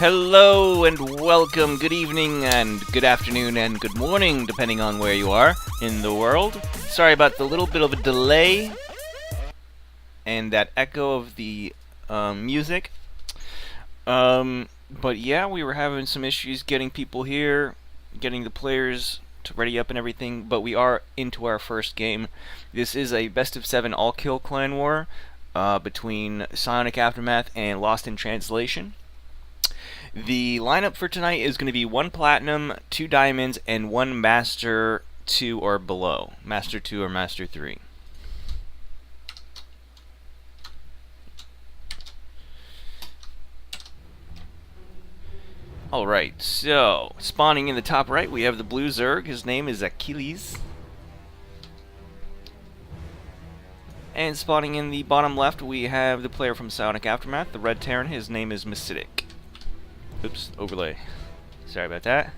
Hello and welcome, good evening and good afternoon and good morning, depending on where you are in the world. Sorry about the little bit of a delay and that echo of the music. But yeah, we were having some issues getting people here, getting the players to ready up and everything, but we are into our first game. This is a best of 7 all-kill clan war between Psionic Aftermath and Lost in Translation. The lineup for tonight is going to be 1 platinum, 2 diamonds, and 1 master 2 or below. Master 2 or master 3. Alright, so spawning in the top right we have the blue Zerg. His name is Achilles. And spawning in the bottom left we have the player from Psionic Aftermath, the red Terran. His name is PsiX. Oops, overlay. Sorry about that.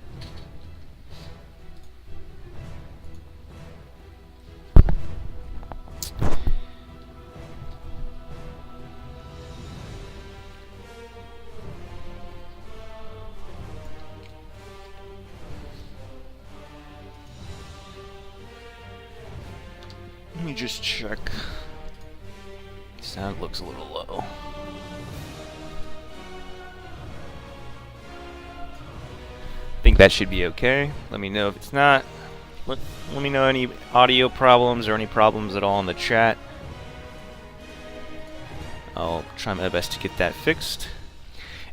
Let me just check. Sound looks a little low. I think that should be okay. Let me know if it's not. Let me know any audio problems or any problems at all in the chat. I'll try my best to get that fixed.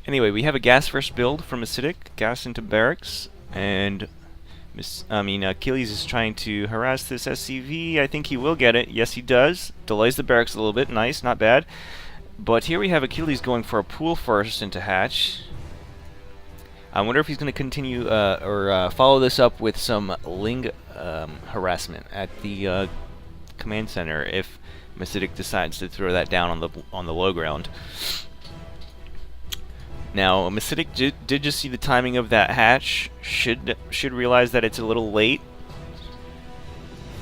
Anyway, we have a gas first build from Acidic, gas into barracks, and Achilles is trying to harass this SCV. I think he will get it. Yes, he does. Delays the barracks a little bit. Nice, not bad. But here we have Achilles going for a pool first into hatch. I wonder if he's going to continue or follow this up with some Ling harassment at the command center if Acidic decides to throw that down on the low ground. Now, Acidic did just see the timing of that hatch. Should realize that it's a little late,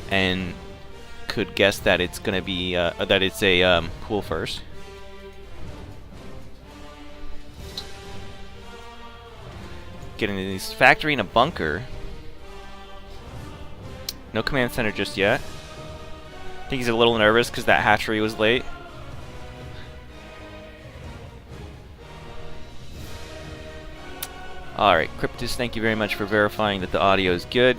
and could guess that it's gonna be that it's a pool first. Getting this factory in a bunker. No command center just yet. I think he's a little nervous because that hatchery was late. Alright, Cryptus, thank you very much for verifying that the audio is good.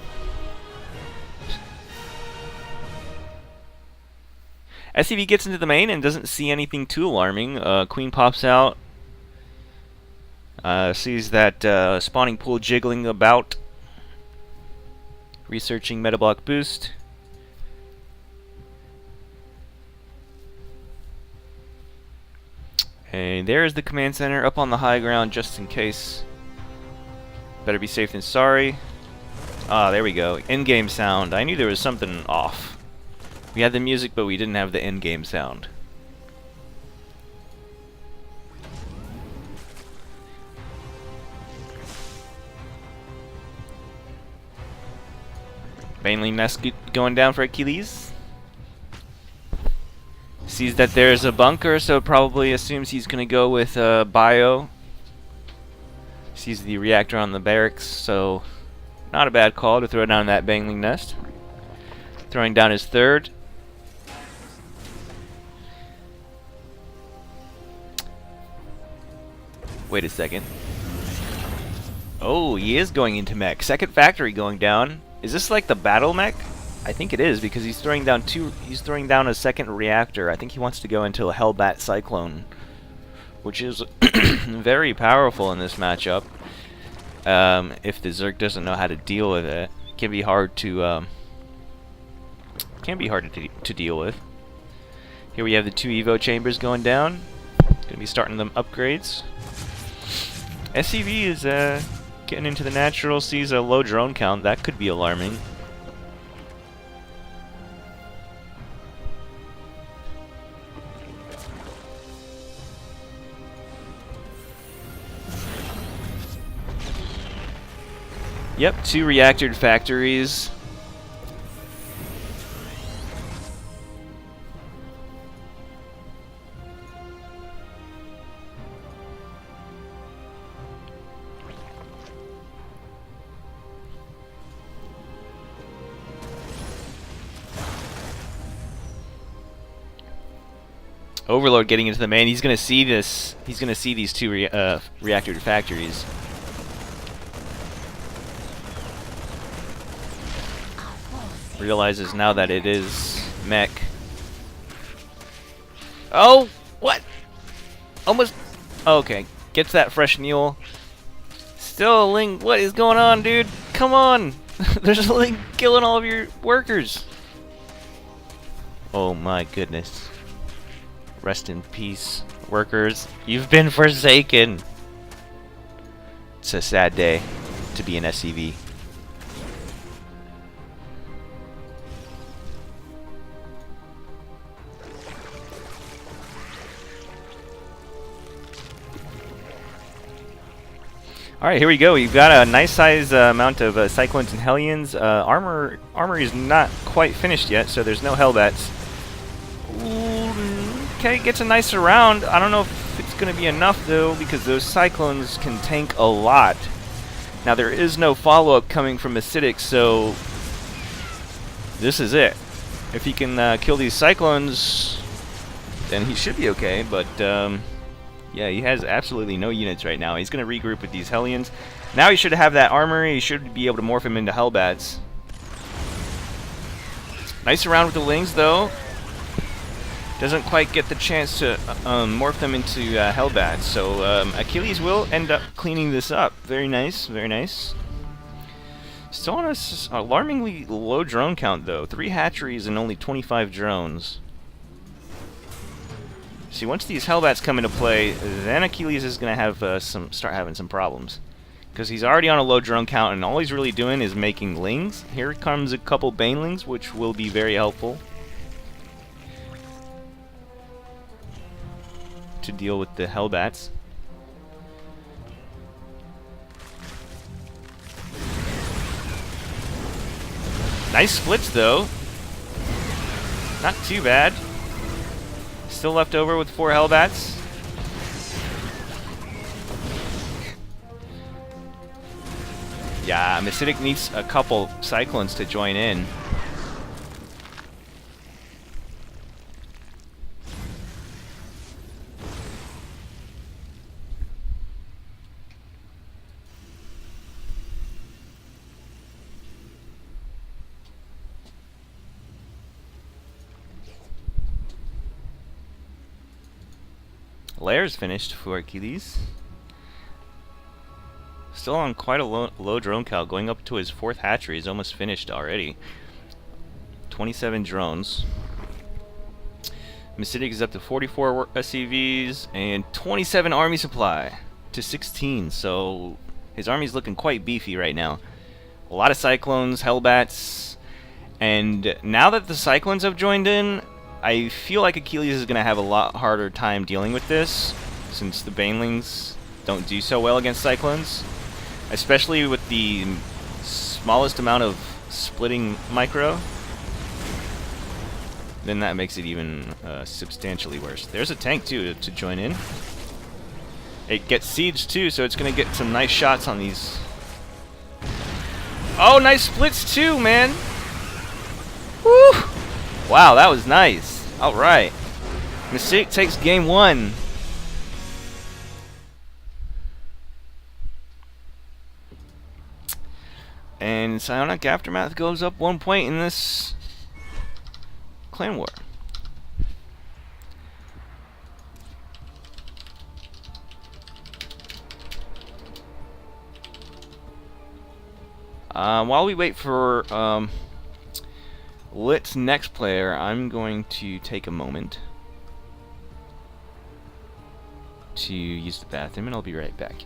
SCV gets into the main and doesn't see anything too alarming. Queen pops out. Sees that spawning pool jiggling about. Researching metablock boost. And there's the command center up on the high ground just in case. Better be safe than sorry. Ah, there we go. In-game sound. I knew there was something off. We had the music, but we didn't have the in-game sound. Baneling nest going down for Achilles. Sees that there's a bunker, so probably assumes he's going to go with bio. Sees the reactor on the barracks, so not a bad call to throw down that Baneling nest. Throwing down his third. Wait a second. Oh, he is going into mech. Second factory going down. Is this like the battle mech? I think it is, because he's throwing down he's throwing down a second reactor. I think he wants to go into a Hellbat Cyclone, which is very powerful in this matchup. If the Zerg doesn't know how to deal with it, it can be hard to deal with. Here we have the 2 Evo chambers going down. Gonna be starting them upgrades. SCV is getting into the natural, sees a low drone count. That could be alarming. Yep, 2 reactor factories. Overlord getting into the main. He's gonna see this. He's gonna see these two reactor factories. Realizes now that it is mech. Oh, what? Almost. Okay, gets that fresh mule. Still a Ling. What is going on, dude? Come on! There's a Ling killing all of your workers. Oh my goodness. Rest in peace, workers. You've been forsaken. It's a sad day to be an SCV. Alright, here we go. We've got a nice size amount of Cyclones and Hellions. Armor is not quite finished yet, so there's no Hellbats. Okay, gets a nice round. I don't know if it's going to be enough, though, because those Cyclones can tank a lot. Now, there is no follow-up coming from PsiX, so this is it. If he can kill these Cyclones, then he should be okay, but yeah, he has absolutely no units right now. He's going to regroup with these Hellions. Now he should have that armor. He should be able to morph him into Hellbats. Nice round with the Lings, though. Doesn't quite get the chance to morph them into Hellbats. So Achilles will end up cleaning this up. Very nice, very nice. Still on a alarmingly low drone count, though. 3 hatcheries and only 25 drones. See, once these Hellbats come into play, then Achilles is going to have start having some problems. Because he's already on a low drone count, and all he's really doing is making Lings. Here comes a couple Banelings, which will be very helpful to deal with the Hellbats. Nice splits, though. Not too bad. Still left over with 4 Hellbats. Yeah, PsiX needs a couple Cyclones to join in. Lair's finished for Achilles. Still on quite a low drone count, going up to his 4th hatchery. He's almost finished already. 27 drones. PsiX is up to 44 SCVs and 27 army supply to 16. So his army's looking quite beefy right now. A lot of Cyclones, Hellbats, and now that the Cyclones have joined in, I feel like Achilles is going to have a lot harder time dealing with this, since the Banelings don't do so well against Cyclones, especially with the smallest amount of splitting micro. Then that makes it even substantially worse. There's a tank too to join in. It gets sieged too, so it's going to get some nice shots on these. Oh, nice splits too, man! Woo! Wow, that was nice. Alright. PsiX takes game 1. And Psionic Aftermath goes up 1 point in this clan war. While we wait for LiT's next player, I'm going to take a moment to use the bathroom, and I'll be right back.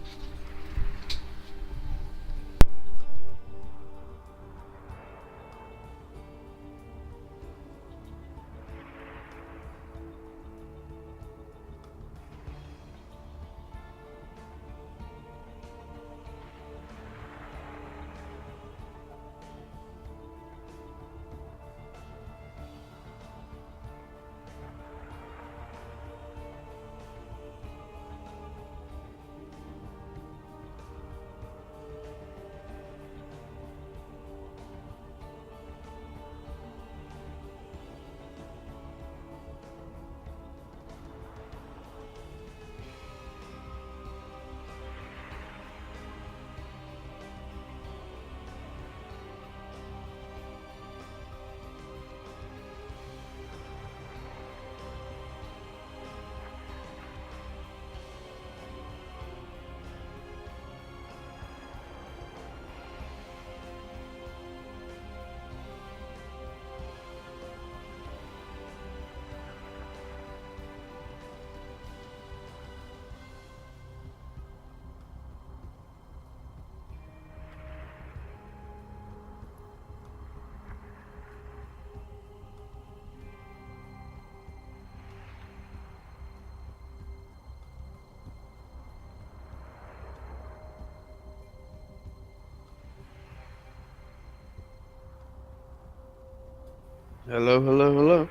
Hello, hello, hello.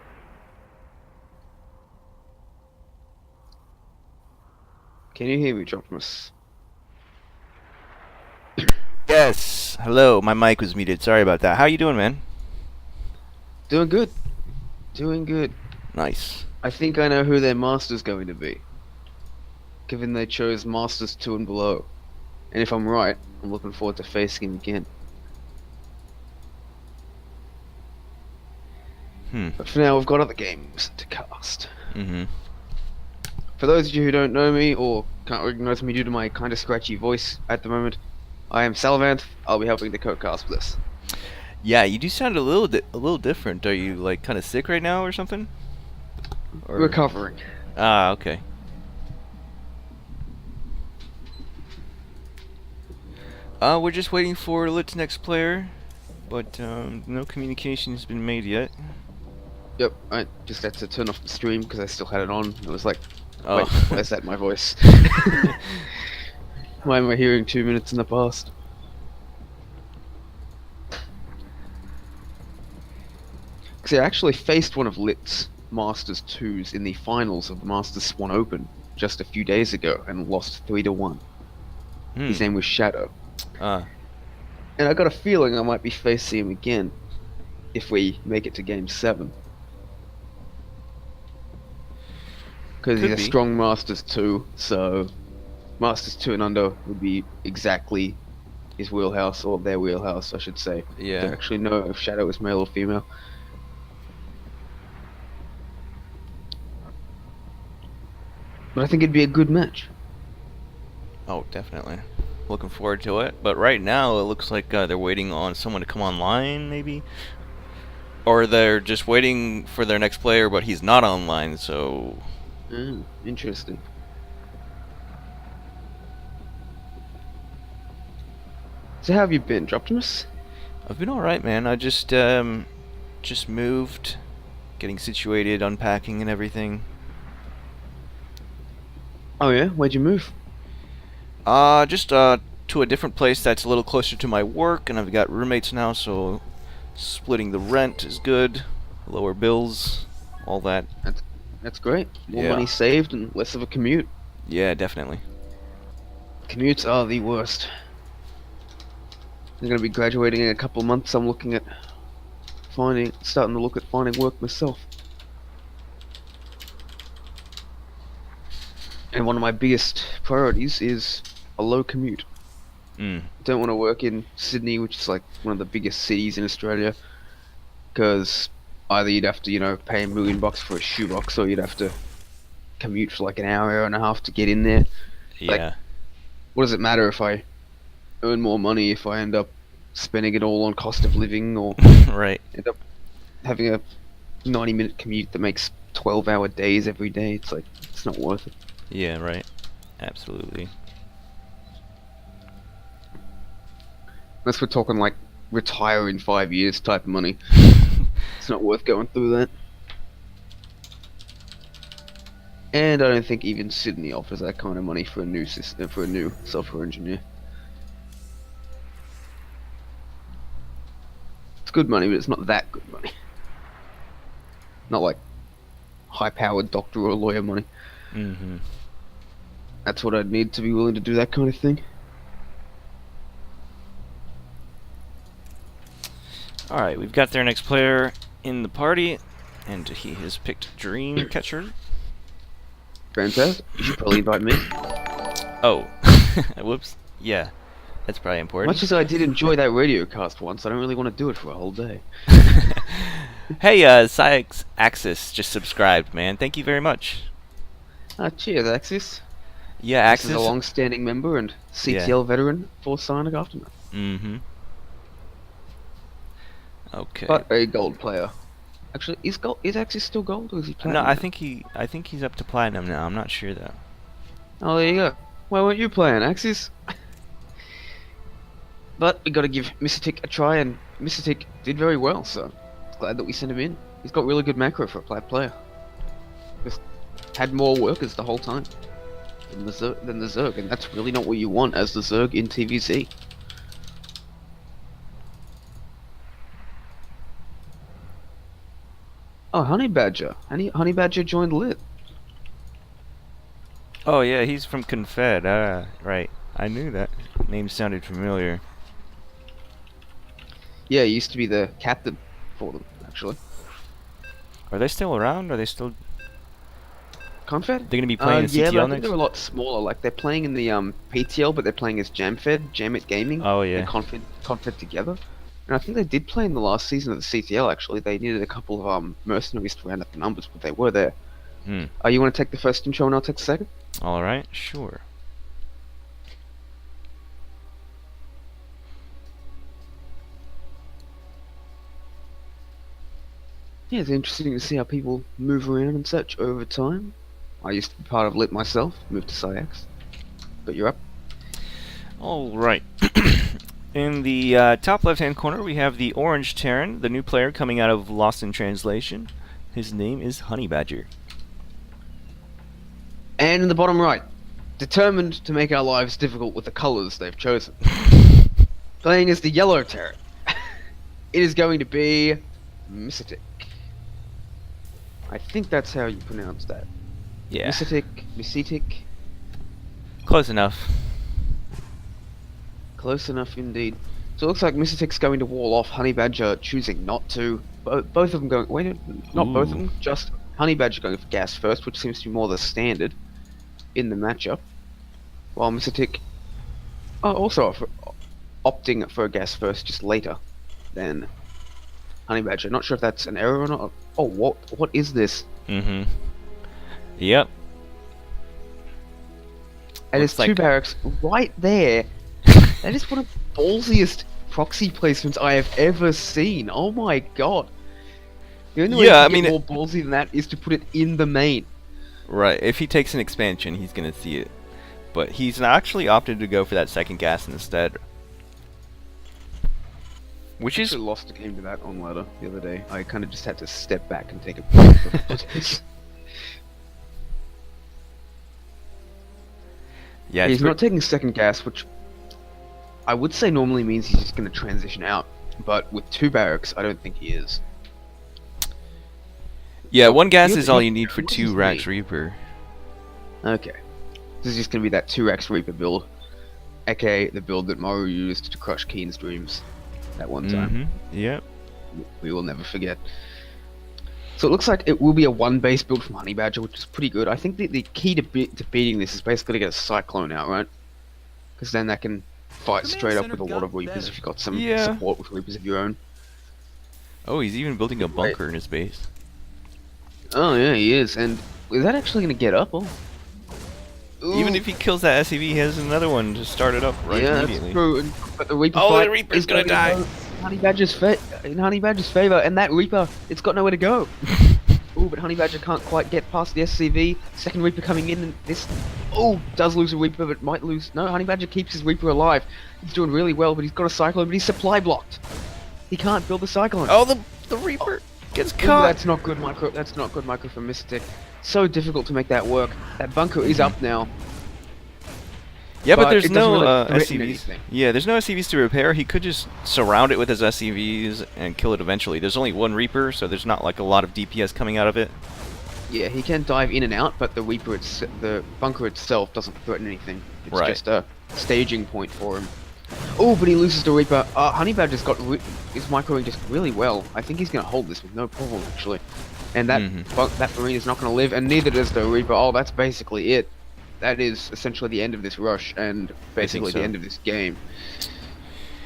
Can you hear me, Optimus? Yes. Hello. My mic was muted. Sorry about that. How you doing, man? Doing good. Doing good. Nice. I think I know who their master's going to be, given they chose Masters 2 and below. And if I'm right, I'm looking forward to facing him again. Hmm. But for now, we've got other games to cast. Mm-hmm. For those of you who don't know me or can't recognize me due to my kind of scratchy voice at the moment, I am Salvanth. I'll be helping to co-cast for this. Yeah, you do sound a little different. Are you like kind of sick right now or something? Or Recovering. okay. We're just waiting for LiT's next player, but no communication has been made yet. Yep, I just had to turn off the stream because I still had it on. It was like, Oh. wait, where's that my voice? Why am I hearing 2 minutes in the past? Because I actually faced one of LiT's Masters 2s in the finals of the Masters Swan Open just a few days ago and lost 3-1. His Hmm. name was Shadow. Ah. And I got a feeling I might be facing him again if we make it to Game 7. Because he's Could a be. strong Masters 2, so Masters 2 and under would be exactly his wheelhouse, or their wheelhouse, I should say. I don't Yeah. actually know if Shadow is male or female. But I think it'd be a good match. Oh, definitely. Looking forward to it. But right now, it looks like they're waiting on someone to come online, maybe, or they're just waiting for their next player, but he's not online. So Interesting. So how have you been, Optimus? I've been all right, man. I just moved, getting situated, unpacking, and everything. Oh yeah, where'd you move? Just to a different place that's a little closer to my work, and I've got roommates now, so splitting the rent is good, lower bills, all that. That's that's great. More Yeah, money saved and less of a commute. yeah, definitely. Commutes are the worst. I'm gonna be graduating in a couple of months. I'm looking at starting to look at finding work myself. And one of my biggest priorities is a low commute. Mm. Don't want to work in Sydney, which is like one of the biggest cities in Australia, because either you'd have to, pay $1 million for a shoebox, or you'd have to commute for like an hour and a half to get in there. Like, Yeah. what does it matter if I earn more money if I end up spending it all on cost of living, or Right. end up having a 90-minute commute that makes 12-hour days every day? It's like, it's not worth it. Yeah. Right. Absolutely. Unless we're talking like retire in 5 years type of money. It's not worth going through that. And I don't think even Sydney offers that kind of money for a new system, for a new software engineer. It's good money, but it's not that good money. Not like high-powered doctor or lawyer money. Mm-hmm. That's what I'd need to be willing to do that kind of thing. All right, we've got their next player in the party, and he has picked Dreamcatcher. Fantastic. You should probably invite me. Oh, whoops. Yeah, that's probably important. Much as I did enjoy that radio cast once, I don't really want to do it for a whole day. Hey, PsiX Axis just subscribed, man. Thank you very much. Cheers, Axis. Yeah, This is Axis. a long-standing member and Yeah. CTL veteran for Psionic Aftermath. Mm-hmm. Okay. But a gold player. Actually, is Axis still gold or is he platinum? No, I think he's up to platinum now. I'm not sure though. Oh, there you go. Why weren't you playing, Axis? But we got to give Mr. a try, and Mr. did very well. So glad that we sent him in. He's got really good macro for a plat player. Just had more workers the whole time than the Zerg, and that's really not what you want as the Zerg in TVC. Oh, Honey Badger. Honey Badger joined LiT. Oh yeah, he's from Confed. Right. I knew that name sounded familiar. Yeah, he used to be the captain for them, actually. Are they still around? Are they still? Confed? They're gonna be playing in Yeah, but I CTL think next. they're a lot smaller. Like they're playing in the PTL, but they're playing as Jamit Gaming Oh and yeah. Confed together. And I think they did play in the last season of the CTL. Actually, they needed a couple of mercenaries to round up the numbers, but they were there. Hmm. You want to take the first intro and I'll take the second? All right. Sure. Yeah, it's interesting to see how people move around and such over time. I used to be part of LiT myself, moved to PsiX. But you're up. All right. In the top left-hand corner, we have the Orange Terran, the new player coming out of Lost in Translation. His name is Honey Badger. And in the bottom right, determined to make our lives difficult with the colours they've chosen. Playing as the Yellow Terran. It is going to be PsiX. I think that's how you pronounce that. Yeah. PsiX. Close enough. Close enough indeed. So it looks like PsiX's going to wall off Honey Badger, choosing not to. Both of them going. Wait, not both of them. Just Honey Badger going for gas first, which seems to be more the standard in the matchup. While PsiX, also opting for a gas first, just later than Honey Badger. Not sure if that's an error or not. Oh, what is this? Mm-hmm. Yep. And Looks there's two like- barracks right there. That is one of the ballsiest proxy placements I have ever seen. Oh my god. The only way Yeah, to I get mean, more ballsy than that is to put it in the main. Right. If he takes an expansion, he's gonna see it. But he's actually opted to go for that second gas instead. Which I is actually lost a game to that on ladder the other day. I kind of just had to step back and take a breath. yeah. He's not taking second gas, which I would say normally means he's just going to transition out. But with two barracks, I don't think he is. Yeah, one gas You- is all you- you need for what's 2 his Rax name? Reaper. Okay. This is just going to be that 2x Reaper build. aka the build that Maru used to crush Keen's dreams that one time. Mm-hmm. Yep. We will never forget. So it looks like it will be a one base build from Honey Badger, which is pretty good. I think the key to beating this is basically to get a Cyclone out, right? Because then that can fight straight up with a lot of Reapers if you've got some Yeah. support with Reapers of your own. Oh, he's even building a bunker in his base. Oh yeah, he is. And is that actually going to get up? Oh. Even Ooh. if he kills that SCV, he has another one to start it up right Yeah, immediately. that's true. But the Reaper Oh, fight the Reaper's is gonna die. go in Honey Badger's favor, and that Reaper, it's got nowhere to go. Ooh, but Honey Badger can't quite get past the SCV. Second Reaper coming in, and this, does lose a Reaper, but might lose. No, Honey Badger keeps his Reaper alive. He's doing really well, but he's got a Cyclone, but he's supply blocked. He can't build the Cyclone. Oh, the Reaper gets Ooh, caught. that's not good micro. That's not good micro from Mystic. So difficult to make that work. That bunker is up now. Yeah, but but there's it doesn't no really threaten SCVs. anything. Yeah, there's no SCVs to repair. He could just surround it with his SCVs and kill it eventually. There's only one Reaper, so there's not like a lot of DPS coming out of it. Yeah, he can dive in and out, but the Reaper, the bunker itself doesn't threaten anything. It's Right. just a staging point for him. Oh, but he loses the Reaper. Honey Badger's got is microing just really well. I think he's going to hold this with no problem, actually. And that that Marine is not going to live, and neither does the Reaper. Oh, that's basically it. That is essentially the end of this rush, and basically so. the end of this game.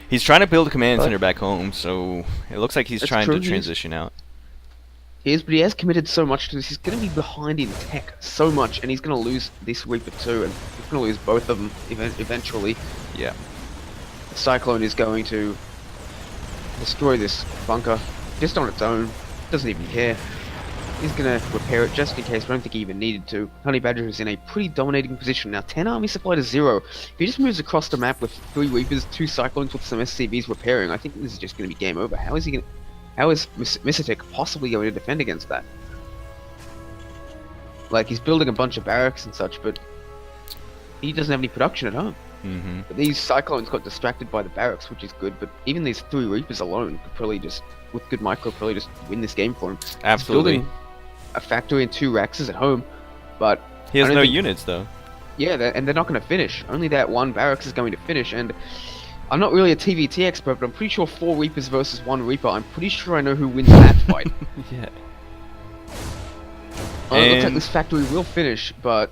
He's trying to build a command But- center back home, so it looks like he's That's trying true, to he is. transition out. He is, but he has committed so much to this. He's going to be behind in tech so much, and he's going to lose this Reaper too, and he's going to lose both of them eventually. Yeah. The Cyclone is going to destroy this bunker just on its own. Doesn't even care. He's going to repair it just in case, but I don't think he even needed to. Honey Badger is in a pretty dominating position now. 10 army supply to 0. If he just moves across the map with 3 Reapers, 2 Cyclones with some SCVs repairing, I think this is just going to be game over. How is he going to... How is PsiX possibly going to defend against that? Like, he's building a bunch of barracks and such, but he doesn't have any production at home. Mm-hmm. But these Cyclones got distracted by the barracks, which is good. But even these 3 Reapers alone could probably just, with good micro, probably just win this game for him. Absolutely. He's building a factory and 2 Raxes at home, but He has I don't no think- units though. yeah, and they're not going to finish. Only that 1 barracks is going to finish, and I'm not really a TVT expert, but I'm pretty sure 4 Reapers versus 1 Reaper. I'm pretty sure I know who wins that fight. Yeah. It looks like And- this factory will finish, but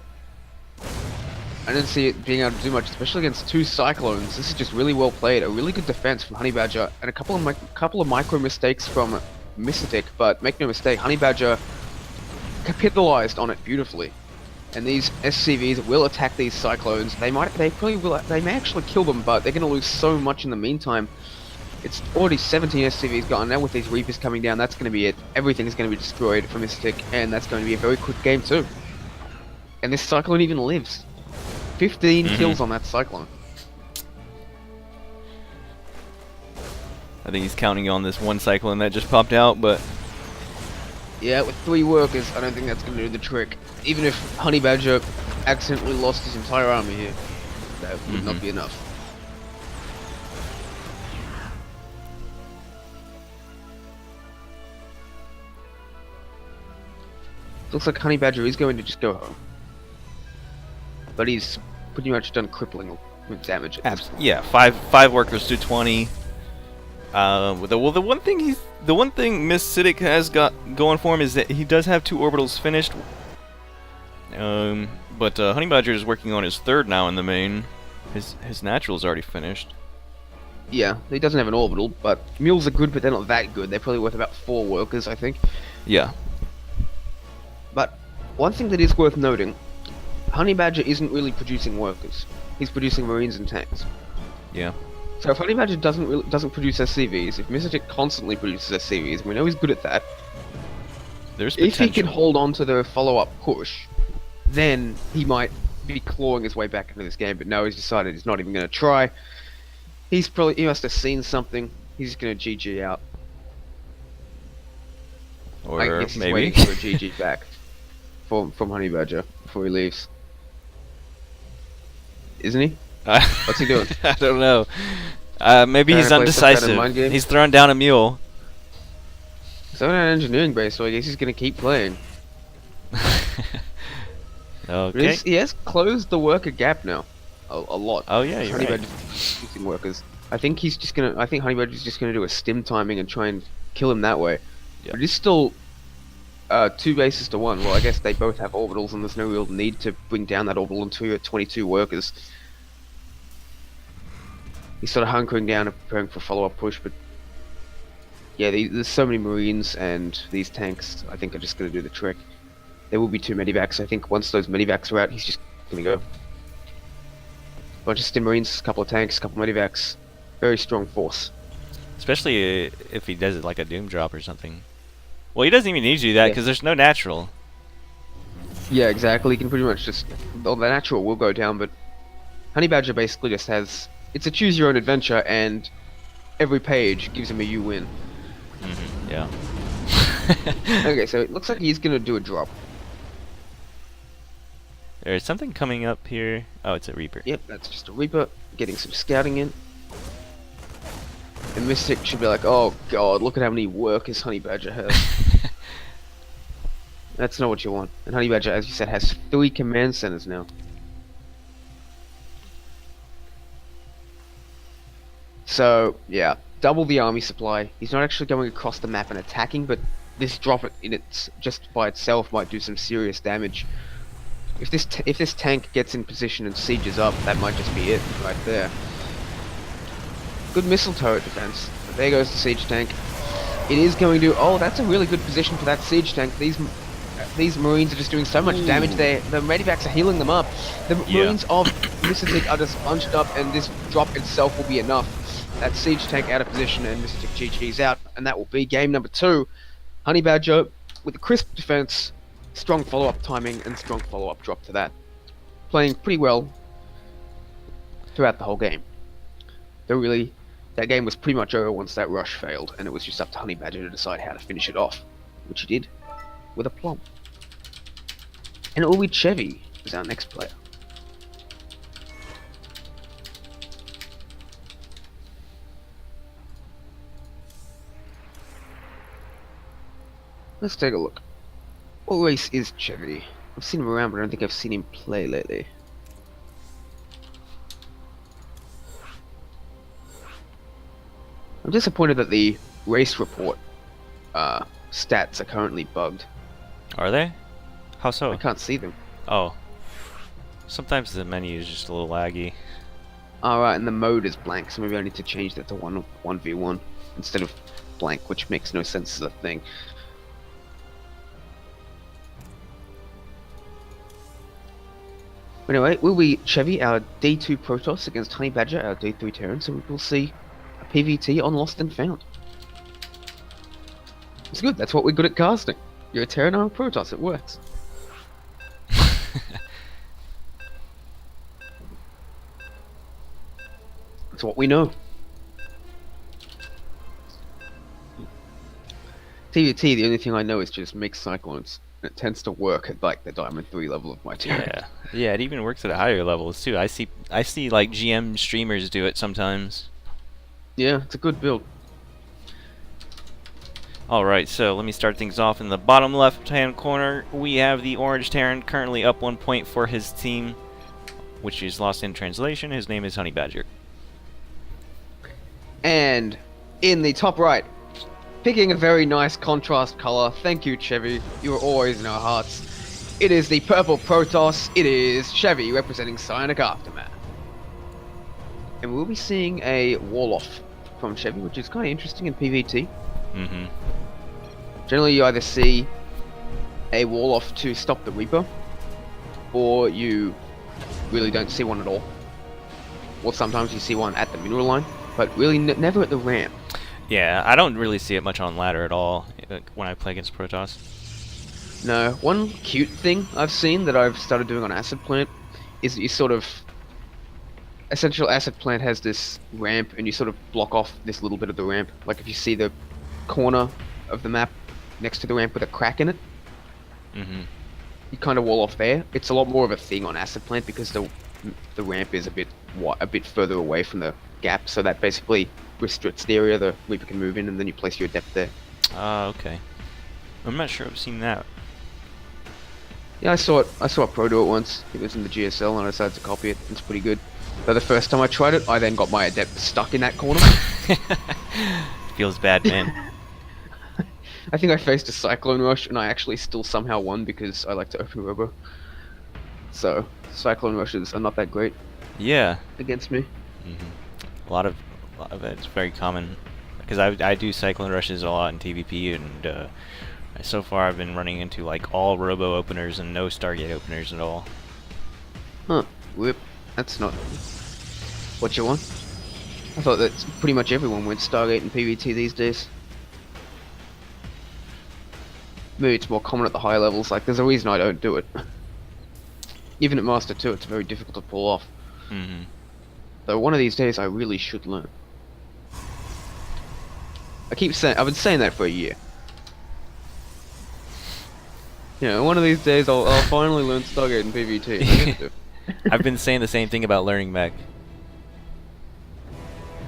I don't see it being able to do much, especially against 2 Cyclones. This is just really well played. A really good defense from Honey Badger, and a couple of micro mistakes from PsiX. But make no mistake, Honey Badger capitalized on it beautifully. And these SCVs will attack these Cyclones. They may actually kill them, but they're going to lose so much in the meantime. It's already 17 SCVs gone. Now with these Reapers coming down, that's going to be it. Everything's going to be destroyed from PsiX, and that's going to be a very quick game too. And this Cyclone even lives. 15 kills on that Cyclone. I think he's counting on this 1 Cyclone that just popped out, but Yeah, with 3 workers, I don't think that's going to do the trick. Even if Honey Badger accidentally lost his entire army here, that would not be enough. Looks like Honey Badger is going to just go home. But he's pretty much done crippling with damage at this point. yeah, five workers to 20. The one thing PsiX has got going for him is that he does have 2 orbitals finished. But Honey Badger is working on his 3rd now in the main. His natural is already finished. Yeah, he doesn't have an orbital, but mules are good, but they're not that good. They're probably worth about 4 workers, I think. Yeah. But one thing that is worth noting, Honey Badger isn't really producing workers. He's producing marines and tanks. Yeah. So if Honey Badger doesn't produce SCVs, if PsiX constantly produces SCVs, we know he's good at that. There's If potential. he can hold on to the follow-up push, then he might be clawing his way back into this game. But no, he's decided he's not even going to try. He must have seen something. He's just going to GG out. Or I guess he's maybe. waiting for a GG back from Honey Badger before he leaves. Isn't he? What's he doing? I don't know. Maybe Trying he's to play some kind of undecisive. mind game? He's throwing down a mule. So on an engineering base, so I guess he's going to keep playing. But Okay. he has closed the worker gap now. A lot. Oh yeah, you're Honey right. Badger's using workers. I think Honey Badger's just gonna do a stim timing and try and kill him that way. Yeah. But it's still 2 bases to 1. Well, I guess they both have orbitals, and there's no real need to bring down that orbital until you're at 22 workers. He's sort of hunkering down and preparing for follow-up push, but yeah, there's so many marines, and these tanks, I think, are just gonna do the trick. There will be 2 medivacs. I think once those medivacs are out, he's just gonna go. Bunch of stim marines, couple of tanks, couple of medivacs. Very strong force. Especially if he does it like a doom drop or something. Well, he doesn't even need to do that Yeah. because there's no natural. Yeah, exactly. He can pretty much just... Well, the natural will go down, but Honey Badger basically just has... It's a choose-your-own-adventure, and every page gives him a you win. Yeah. Okay, so it looks like he's gonna do a drop. There's something coming up here. Oh, it's a Reaper. Yep, that's just a Reaper, getting some scouting in. And PsiX should be like, oh god, look at how many workers Honey Badger has. That's not what you want. And Honey Badger, as you said, has 3 command centers now. So, yeah, double the army supply. He's not actually going across the map and attacking, but this drop just by itself might do some serious damage. If this tank gets in position and sieges up, that might just be it right there. Good missile turret defense. But there goes the siege tank. It is going to... Oh, that's a really good position for that siege tank. These marines are just doing so much damage there. The medivacs are healing them up. The marines of PsiX are just bunched up, and this drop itself will be enough. That siege tank out of position, and PsiX GG's out, and that will be game number 2. Honey Badger with a crisp defense, strong follow-up timing, and strong follow-up drop to that. Playing pretty well throughout the whole game. Though really, that game was pretty much over once that rush failed, and it was just up to Honey Badger to decide how to finish it off, which he did with aplomb. And Chevy is our next player. Let's take a look. What race is Chevy? I've seen him around, but I don't think I've seen him play lately. I'm disappointed that the race report stats are currently bugged. Are they? How so? I can't see them. Oh. Sometimes the menu is just a little laggy. Alright, and the mode is blank, so maybe I need to change that to 1v1 instead of blank, which makes no sense as a thing. Anyway, we'll be Chevy, our D2 Protoss, against Honey Badger, our D3 Terran, so we'll see a PvT on Lost and Found. It's good, that's what we're good at casting. You're a Terran, I'm a Protoss, it works. That's what we know. TVT, the only thing I know is just mix cyclones. And it tends to work at like the Diamond 3 level of my team. Yeah, it even works at higher levels too. I see like GM streamers do it sometimes. Yeah, it's a good build. Alright, so let me start things off in the bottom left hand corner. We have the Orange Terran currently up 1 point for his team, which is lost in translation. His name is Honey Badger. And in the top right, picking a very nice contrast color. Thank you, Chevy. You are always in our hearts. It is the purple Protoss. It is Chevy representing Psionic Aftermath. And we'll be seeing a wall-off from Chevy, which is kind of interesting in PvT. Mm-hmm. Generally, you either see a wall-off to stop the Reaper, or you really don't see one at all. Or sometimes you see one at the mineral line, but really never at the ramp. Yeah, I don't really see it much on ladder at all when I play against Protoss. No, one cute thing I've seen that I've started doing on Acid Plant is you sort of... Essential Acid Plant has this ramp, and you sort of block off this little bit of the ramp. Like if you see the corner of the map next to the ramp with a crack in it, you kind of wall off there. It's a lot more of a thing on Acid Plant because the ramp is a bit further away from the gap, so that basically restricts the area the Reaper can move in, and then you place your depth there. Ah, okay. I'm not sure I've seen that. Yeah, I saw a pro do it once. It was in the GSL, and I decided to copy it. It's pretty good. But the first time I tried it, I then got my adept stuck in that corner. Feels bad, man. I think I faced a Cyclone Rush, and I actually still somehow won because I like to open robo. So, Cyclone Rushes are not that great. Yeah. Against me. A lot of it's very common because I do Cyclone Rushes a lot in TVP, and so far I've been running into like all robo openers and no Stargate openers at all. Huh. Whip. That's not what you want. I thought that pretty much everyone went Stargate and PvT these days. Maybe it's more common at the higher levels, like there's a reason I don't do it. Even at Master 2 it's very difficult to pull off. Though one of these days I really should learn. I've been saying that for a year. You know, one of these days I'll finally learn Stargate and PvT. I've been saying the same thing about learning mech.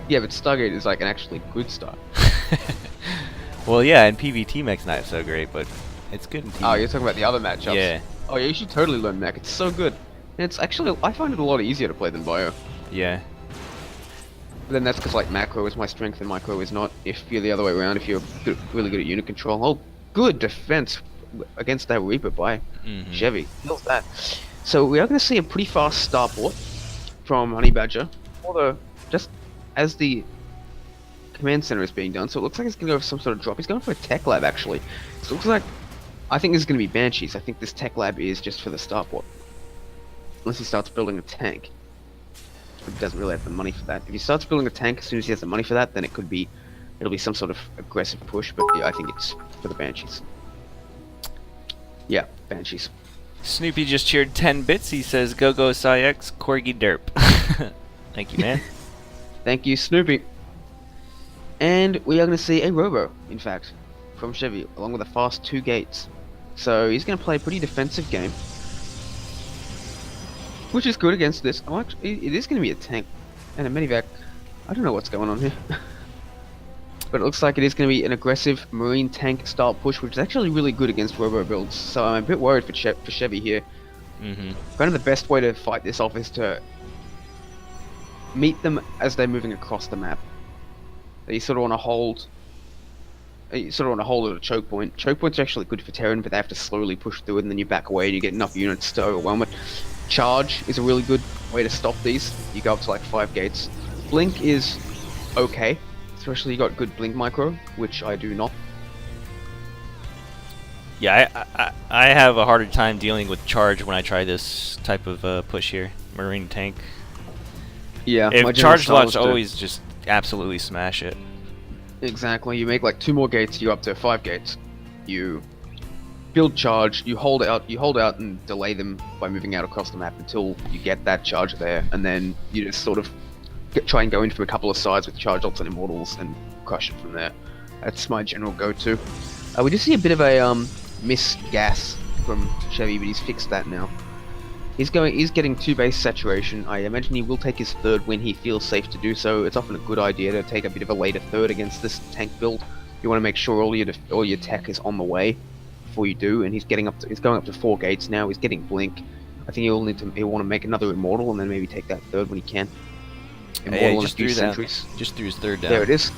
Yeah, but Stargate is like an actually good start. Well, yeah, and PvT mech's not so great, but it's good in PvP. Oh, you're talking about the other matchups? Yeah. Oh, yeah, you should totally learn mech. It's so good. And it's actually, I find it a lot easier to play than Bio. Yeah. But then that's because like macro is my strength and micro is not. If you're the other way around, if you're really good at unit control. Oh, good defense against that Reaper by Chevy. Kills that. So we are going to see a pretty fast starport from Honey Badger. Although, just as the command center is being done, so it looks like it's going to go for some sort of drop. He's going for a tech lab actually. So it looks like, I think this is going to be Banshees. I think this tech lab is just for the starport. Unless he starts building a tank. But he doesn't really have the money for that. If he starts building a tank as soon as he has the money for that, then it'll be some sort of aggressive push, but yeah, I think it's for the Banshees. Yeah, Banshees. Snoopy just cheered 10 bits. He says, "Go go PsiX, Corgi Derp." Thank you, man. Thank you, Snoopy. And we are going to see a Robo, in fact, from Chevy, along with a fast 2 gates. So he's going to play a pretty defensive game, which is good against this. Oh, actually, it is going to be a tank and a medivac. I don't know what's going on here. but it looks like it is going to be an aggressive marine tank style push, which is actually really good against robo builds. So I'm a bit worried for Chevy here. Kind of the best way to fight this off is to meet them as they're moving across the map. You sort of want to hold. You sort of want to hold at a choke point. Choke points are actually good for Terran, but they have to slowly push through it, and then you back away and you get enough units to overwhelm it. Charge is a really good way to stop these. You go up to like 5 gates. Blink is okay, especially you got good blink micro, which I do not. Yeah, I have a harder time dealing with charge when I try this type of push here. Marine tank. Yeah, if charge slots always just absolutely smash it. Exactly. You make like 2 more gates, you go up to 5 gates. You build charge, you hold out and delay them by moving out across the map until you get that charge there, and then you just sort of try and go in from a couple of sides with charge ults and immortals and crush it from there. That's my general go-to. We just see a bit of a missed gas from Chevy, but he's fixed that now. He's getting 2 base saturation. I imagine he will take his 3rd when he feels safe to do so. It's often a good idea to take a bit of a later 3rd against this tank build. You want to make sure all your tech is on the way before you do. And he's going up to 4 gates now. He's getting blink. I think he'll want to make another immortal and then maybe take that 3rd when he can. Immortal yeah, just threw his 3rd down. There it is.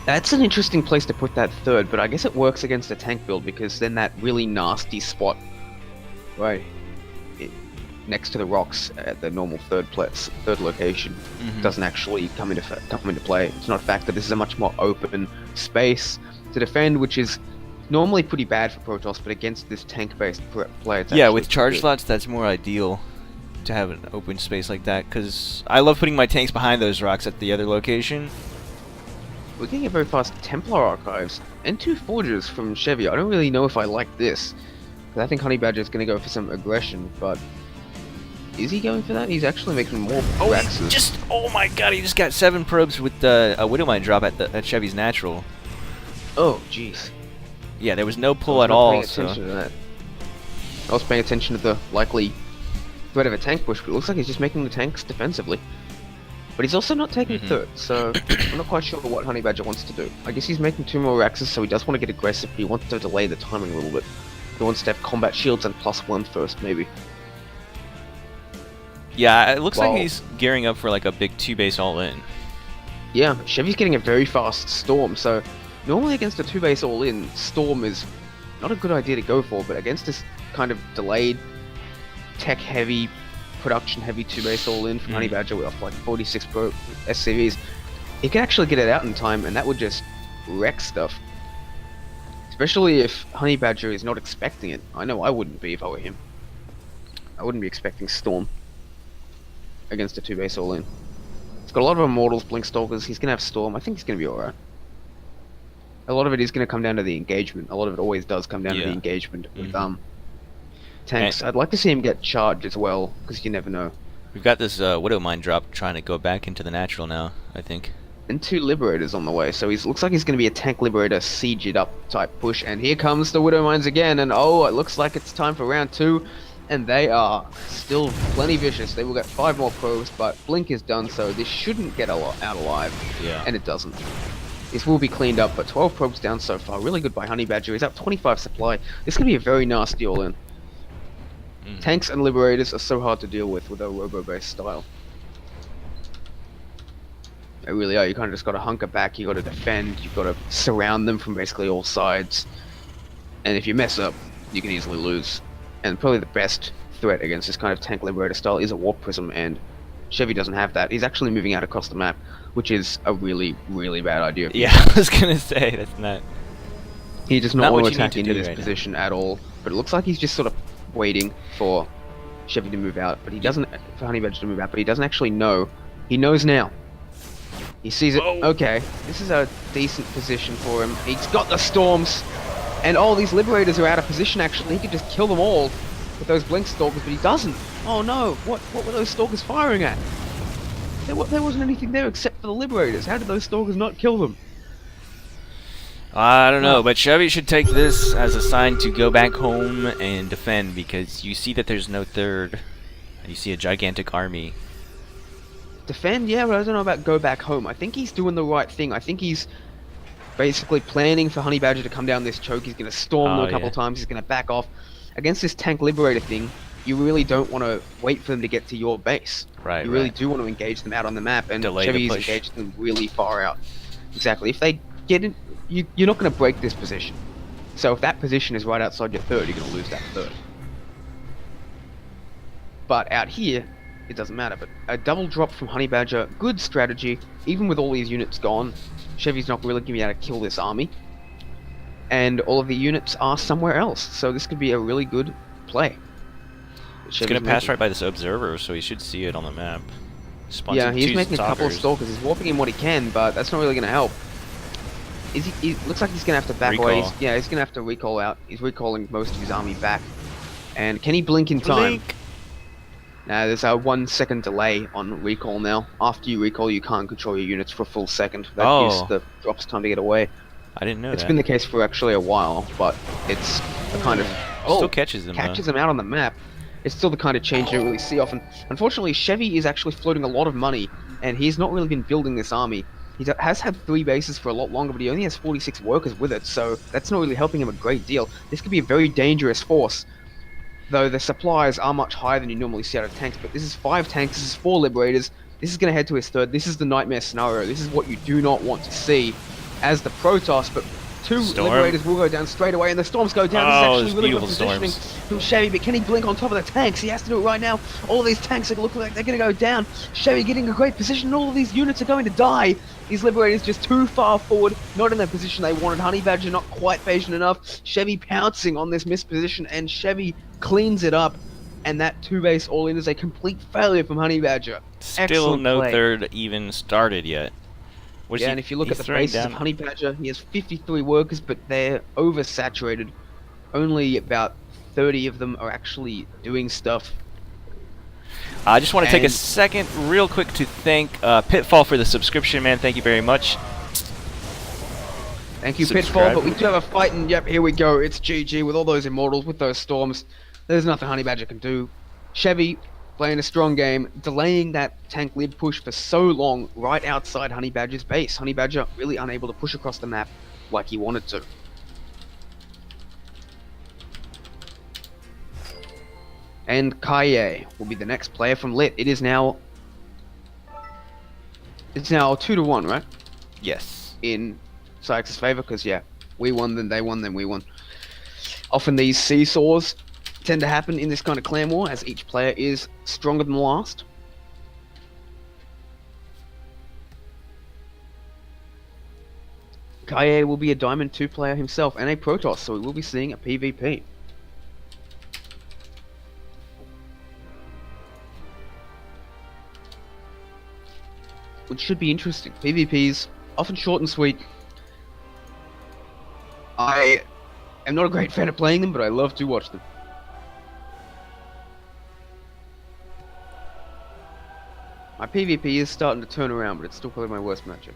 That's an interesting place to put that 3rd, but I guess it works against a tank build because then that really nasty spot, right, next to the rocks at the normal 3rd location, doesn't actually come into play. It's not a factor. This is a much more open space to defend, which is normally pretty bad for Protoss, but against this tank-based play, it's with charge slots, that's more ideal to have an open space like that, because I love putting my tanks behind those rocks at the other location. We're getting a very fast Templar archives and 2 forges from Chevy. I don't really know if I like this, because I think Honey Badger is going to go for some aggression, but is he going for that? He's actually making more Raxes. Oh my god, he just got 7 probes with the a Widowmine drop at Chevy's natural. Oh, jeez. Yeah, there was no pull at all, so I was paying attention to the likely threat of a tank push, but it looks like he's just making the tanks defensively. But he's also not taking 3rd, so I'm not quite sure what Honey Badger wants to do. I guess he's making 2 more Raxes, so he does want to get aggressive, but he wants to delay the timing a little bit. He wants to have combat shields and +1 first, maybe. Yeah, it looks like he's gearing up for like a big 2-base all-in. Yeah, Chevy's getting a very fast Storm, so normally against a 2-base all-in, Storm is not a good idea to go for, but against this kind of delayed, tech-heavy, production-heavy 2-base all-in from Honey Badger with like 46 Pro SCVs, he can actually get it out in time, and that would just wreck stuff. Especially if Honey Badger is not expecting it. I know I wouldn't be if I were him. I wouldn't be expecting Storm against a 2-base all-in. He's got a lot of Immortals, Blink Stalkers, he's going to have Storm. I think he's going to be alright. A lot of it is going to come down to the engagement. A lot of it always does come down to the engagement with tanks. I'd like to see him get charged as well, because you never know. We've got this Widowmine drop trying to go back into the natural now, I think. And 2 Liberators on the way, so he looks like he's going to be a tank Liberator, siege it up type push, and here comes the Widowmines again, and oh, it looks like it's time for round 2, and they are still plenty vicious. They will get 5 more probes, but Blink is done, so this shouldn't get out alive, and it doesn't. This will be cleaned up, but 12 probes down so far. Really good by Honey Badger. He's up 25 supply. This can be a very nasty all-in. Tanks and Liberators are so hard to deal with a robo-based style. They really are. You kind of just got to hunker back. You got to defend. You've got to surround them from basically all sides. And if you mess up, you can easily lose. And probably the best threat against this kind of tank Liberator style is a Warp Prism, and Chevy doesn't have that. He's actually moving out across the map, which is a really, really bad idea. Yeah, I was gonna say, that's not... He does not want to attack into this position at all, but it looks like he's just sort of waiting for Chevy to move out, but he doesn't, for Honey Badger to move out, but he doesn't actually know. He knows now. He sees it. Okay, this is a decent position for him. He's got the Storms, and all these Liberators are out of position actually. He could just kill them all with those Blink Stalkers, but he doesn't. Oh no, what were those Stalkers firing at? There wasn't anything there except for the Liberators. How did those Stalkers not kill them? I don't know, but Chevy should take this as a sign to go back home and defend, because you see that there's no 3rd. You see a gigantic army. Defend, yeah, but I don't know about go back home. I think he's doing the right thing. I think he's basically planning for Honey Badger to come down this choke. He's going to storm them Oh a couple yeah. of times. He's going to back off. Against this tank liberator thing, you really don't want to wait for them to get to your base. Right. You really Right. do want to engage them out on the map, and Delay the Chevy's push. engaged them really far out. Exactly. If they get in, you're not going to break this position. So if that position is right outside your third, you're going to lose that third. But out here, it doesn't matter. But a double drop from Honey Badger, good strategy. Even with all these units gone, Chevy's not really going to be able to kill this army. And all of the units are somewhere else. So this could be a really good play. He's gonna pass right by this observer, so he should see it on the map. Yeah, Sponsored he's two making a couple of stalkers. stalkers. He's warping in what he can, but that's not really going to help. He looks like he's going to have to back away. Recall. He's going to have to recall out. He's recalling most of his army back. And can he blink in time? Blink. Now, there's a 1 second delay on recall now. After you recall, you can't control your units for a full second. That gives Oh. the drops time to get away. I didn't know It's that. been the case for actually a while, but it's a kind of... Still catches them. catches him out on the map. It's still the kind of change you don't really see often. Unfortunately, Chevy is actually floating a lot of money, and he's not really been building this army. He has had 3 bases for a lot longer, but he only has 46 workers with it, so that's not really helping him a great deal. This could be a very dangerous force, though the supplies are much higher than you normally see out of tanks. But this is 5 tanks, this is 4 liberators, this is going to head to his third. This is the nightmare scenario. This is what you do not want to see as the Protoss, but 2 Storm. liberators will go down straight away, and the storms go down. Oh, This is those actually really good beautiful positioning storms. from Chevy, but can he blink on top of the tanks? He has to do it right now. All of these tanks are looking like they're going to go down. Chevy getting a great position, and all of these units are going to die. These liberators just too far forward, not in the position they wanted. Honey Badger not quite patient enough. Chevy pouncing on this missed position, and Chevy cleans it up. And that 2-base all-in is a complete failure from Honey Badger. Still Excellent no play. third even started yet. Yeah, and if you look at the bases of Honey Badger, he has 53 workers, but they're oversaturated. Only about 30 of them are actually doing stuff. I just want to take a And- second, real quick, to thank Pitfall for the subscription, man. Thank you very much. Thank you, Subscribe. Pitfall, but we do have a fight, and yep, here we go. It's GG with all those Immortals, with those Storms. There's nothing Honey Badger can do. Chevy playing a strong game, delaying that tank lid push for so long right outside Honey Badger's base. Honey Badger really unable to push across the map like he wanted to. And Kaye will be the next player from LiT. It's now 2-1, right? Yes. In PsiX's favor, because yeah, we won, then they won, then we won. Often these seesaws tend to happen in this kind of clan war, as each player is stronger than the last. Kaye will be a Diamond 2 player himself and a Protoss, so we will be seeing a PvP. Which should be interesting. PvPs, often short and sweet. I am not a great fan of playing them, but I love to watch them. My PvP is starting to turn around, but it's still probably my worst matchup.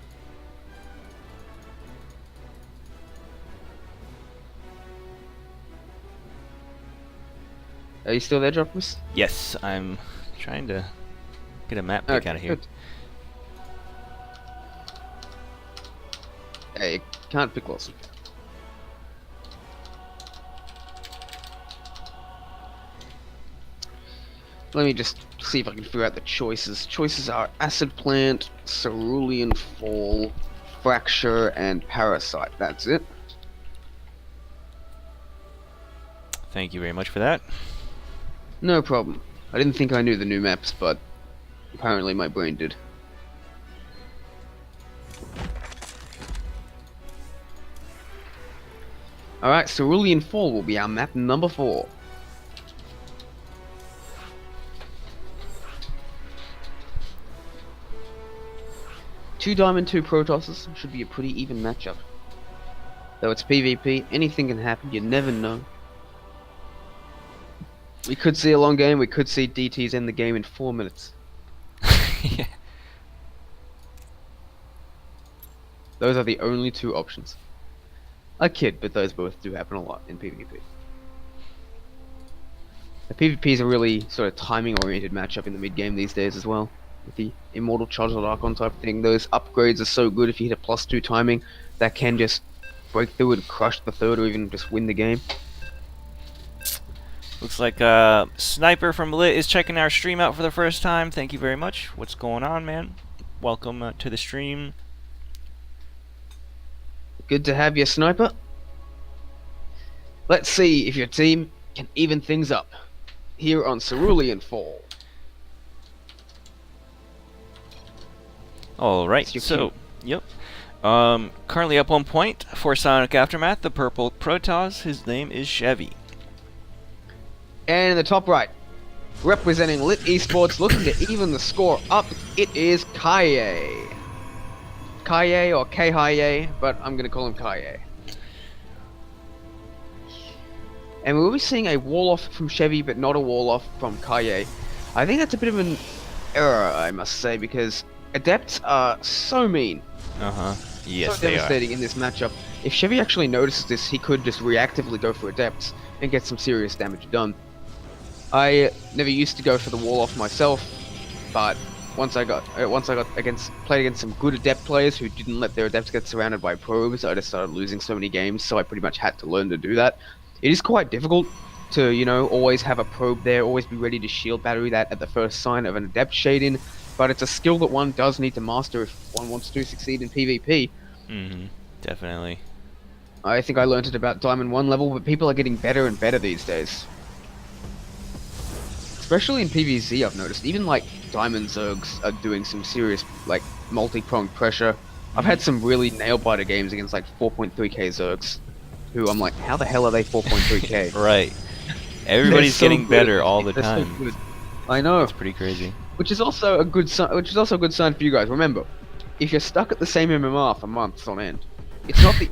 Are you still there, Dropless? Yes, I'm trying to get a map pick out of here. good. Hey, you can't pick Wilson. Let me just see if I can figure out the choices. Choices are Acid Plant, Cerulean Fall, Fracture, and Parasite. That's it. Thank you very much for that. No problem. I didn't think I knew the new maps, but apparently my brain did. Alright, Cerulean Fall will be our map number 4. Two Diamond, 2 Protosses should be a pretty even matchup. Though it's PvP, anything can happen, you never know. We could see a long game, we could see DTs end the game in 4 minutes. Yeah. Those are the only 2 options. I kid, but those both do happen a lot in PvP. The PvP is a really sort of timing oriented matchup in the mid game these days as well. with the Immortal Charged Archon type thing. Those upgrades are so good if you hit a +2 timing, that can just break through and crush the third or even just win the game. Looks like Sniper from LiT is checking our stream out for the first time. Thank you very much. What's going on, man? Welcome to the stream. Good to have you, Sniper. Let's see if your team can even things up here on Cerulean Fall. Alright, so, yep. Currently up 1 point for Psionic Aftermath, the purple Protoss. His name is Chevy. And in the top right, representing LiT Esports, looking to even the score up, it is Kaye. Kaye or Kaye, but I'm going to call him Kaye. And we'll be seeing a wall-off from Chevy, but not a wall-off from Kaye. I think that's a bit of an error, I must say, because Adepts are so mean. Yes, so they devastating in this matchup. If Chevy actually notices this, he could just reactively go for Adepts and get some serious damage done. I never used to go for the wall off myself, but once I got played against some good Adept players who didn't let their Adepts get surrounded by probes, I just started losing so many games, so I pretty much had to learn to do that. It is quite difficult to, you know, always have a probe there, always be ready to shield battery that at the first sign of an Adept shade in, but it's a skill that one does need to master if one wants to succeed in PvP. Definitely. I think I learned it about Diamond 1 level, but people are getting better and better these days. Especially in PvZ, I've noticed. Even, like, Diamond Zergs are doing some serious, like, multi-pronged pressure. I've had some really nail-biter games against, like, 4.3k Zergs, who I'm like, how the hell are they 4.3k? Right. Everybody's getting better all the time. So good. I know. It's pretty crazy. Which is also a good sign. Which is also a good sign for you guys. Remember, if you're stuck at the same MMR for months on end, it's not that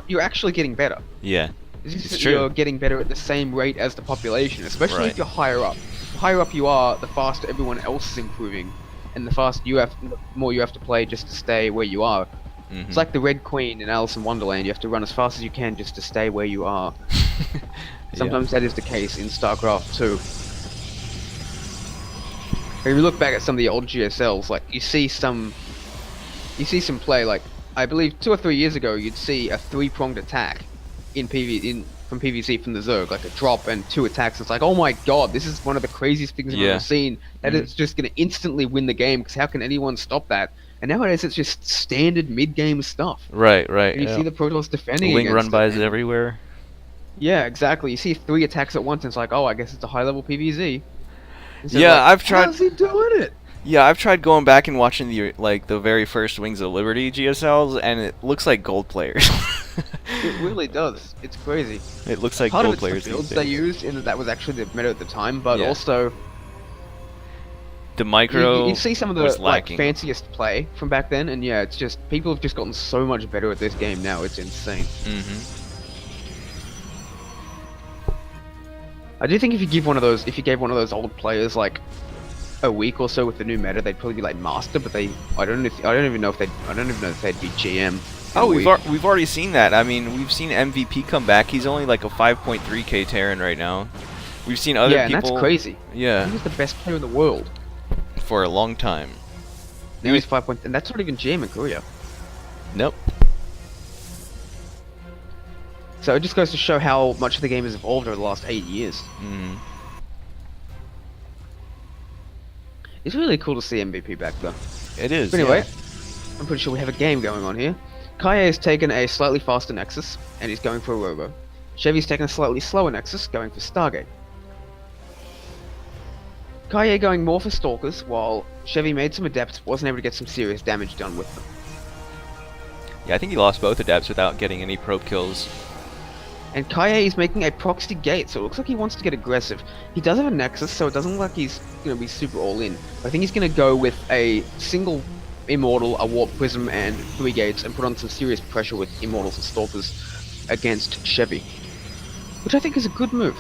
you're actually getting better. Yeah, It's true. You're getting better at the same rate as the population, especially if you're higher up. The higher up you are, the faster everyone else is improving, and the more you have to play just to stay where you are. It's like the Red Queen in Alice in Wonderland. You have to run as fast as you can just to stay where you are. Sometimes that is the case in StarCraft 2. If you look back at some of the old GSLs, like you see some play. Like I believe 2 or 3 years ago, you'd see a 3-pronged attack from PvZ from the Zerg, like a drop and 2 attacks. It's like, oh my god, this is one of the craziest things I've ever seen. That it's just going to instantly win the game, because how can anyone stop that? And nowadays it's just standard mid-game stuff. Right. And you see the Protoss defending Ling against run-bys everywhere. Yeah, exactly. You see 3 attacks at once, and it's like, oh, I guess it's a high-level PvZ. Yeah, like, I've tried. How's he doing it? Yeah, I've tried going back and watching the very first Wings of Liberty GSLs, and it looks like gold players. It really does. It's crazy. It looks like Part gold of players. It's the builds they used, in that was actually the meta at the time, but also the micro. You see some of the fanciest play from back then, and yeah, it's just people have just gotten so much better at this game now. It's insane. I do think if you gave one of those old players like a week or so with the new meta, they'd probably be like master. But I don't even know if they'd be GM. Oh, we've already seen that. I mean, we've seen MVP come back. He's only like a 5.3k Terran right now. We've seen other people. Yeah, and that's crazy. Yeah, he was the best player in the world for a long time. Now he's 5. And that's not even GM in Korea. Nope. So it just goes to show how much the game has evolved over the last 8 years. It's really cool to see MVP back though. It is. But anyway, I'm pretty sure we have a game going on here. Kaye has taken a slightly faster Nexus, and he's going for a Robo. Chevy's taken a slightly slower Nexus, going for Stargate. Kaye going more for Stalkers, while Chevy made some Adepts, wasn't able to get some serious damage done with them. Yeah, I think he lost both Adepts without getting any probe kills. And Kaye is making a proxy gate, so it looks like he wants to get aggressive. He does have a Nexus, so it doesn't look like he's going to be super all-in. I think he's going to go with a single Immortal, a Warp Prism, and 3 gates, and put on some serious pressure with Immortals and Stalkers against Chevy. Which I think is a good move.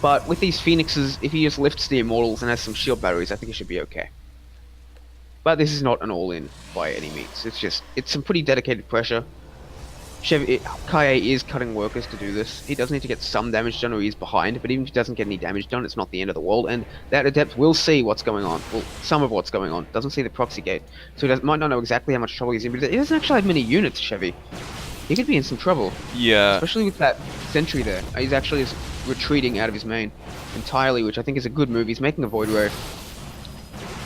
But with these Phoenixes, if he just lifts the Immortals and has some shield batteries, I think he should be okay. But this is not an all-in by any means. It's some pretty dedicated pressure. Kaie is cutting workers to do this. He does need to get some damage done or he's behind, but even if he doesn't get any damage done, it's not the end of the world, and that Adept will see what's going on. Well, some of what's going on. Doesn't see the proxy gate. So might not know exactly how much trouble he's in, but he doesn't actually have many units, Chevy. He could be in some trouble. Yeah. Especially with that sentry there. He's actually just retreating out of his main entirely, which I think is a good move. He's making a Void Ray.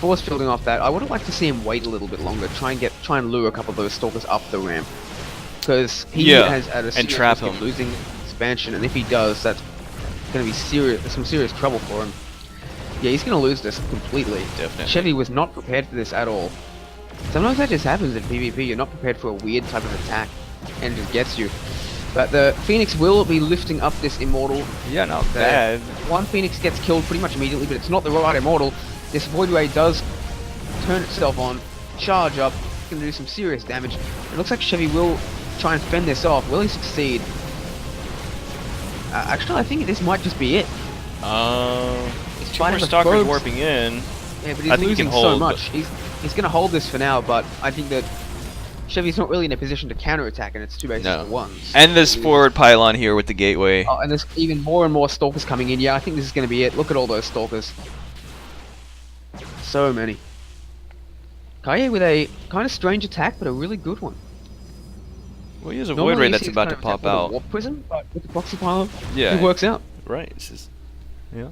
Force fielding off that. I would have liked to see him wait a little bit longer, try and lure a couple of those stalkers up the ramp. Because he has at a and trap him. losing expansion, and if he does, that's going to be some serious trouble for him. Yeah, he's going to lose this completely. Definitely. Chevy was not prepared for this at all. Sometimes that just happens in PvP. You're not prepared for a weird type of attack, and it just gets you. But the Phoenix will be lifting up this Immortal. Yeah, not bad. One Phoenix gets killed pretty much immediately, but it's not the right Immortal. This Void Ray does turn itself on, charge up, it's going to do some serious damage. It looks like Chevy will try and fend this off. Will he succeed? Actually, I think this might just be it. Two more stalkers warping in. Yeah, but he's losing so much. He's going to hold this for now, but I think that Chevy's not really in a position to counterattack, and it's two bases for one. And this forward pylon here with the gateway. Oh, and there's even more and more stalkers coming in. Yeah, I think this is going to be it. Look at all those stalkers. So many. Kaie with a kind of strange attack, but a really good one. Well, he has a Void Ray that's about to pop out. Warp Prism, but with the proxy pylon, yeah, it works out. Right. This is, yeah.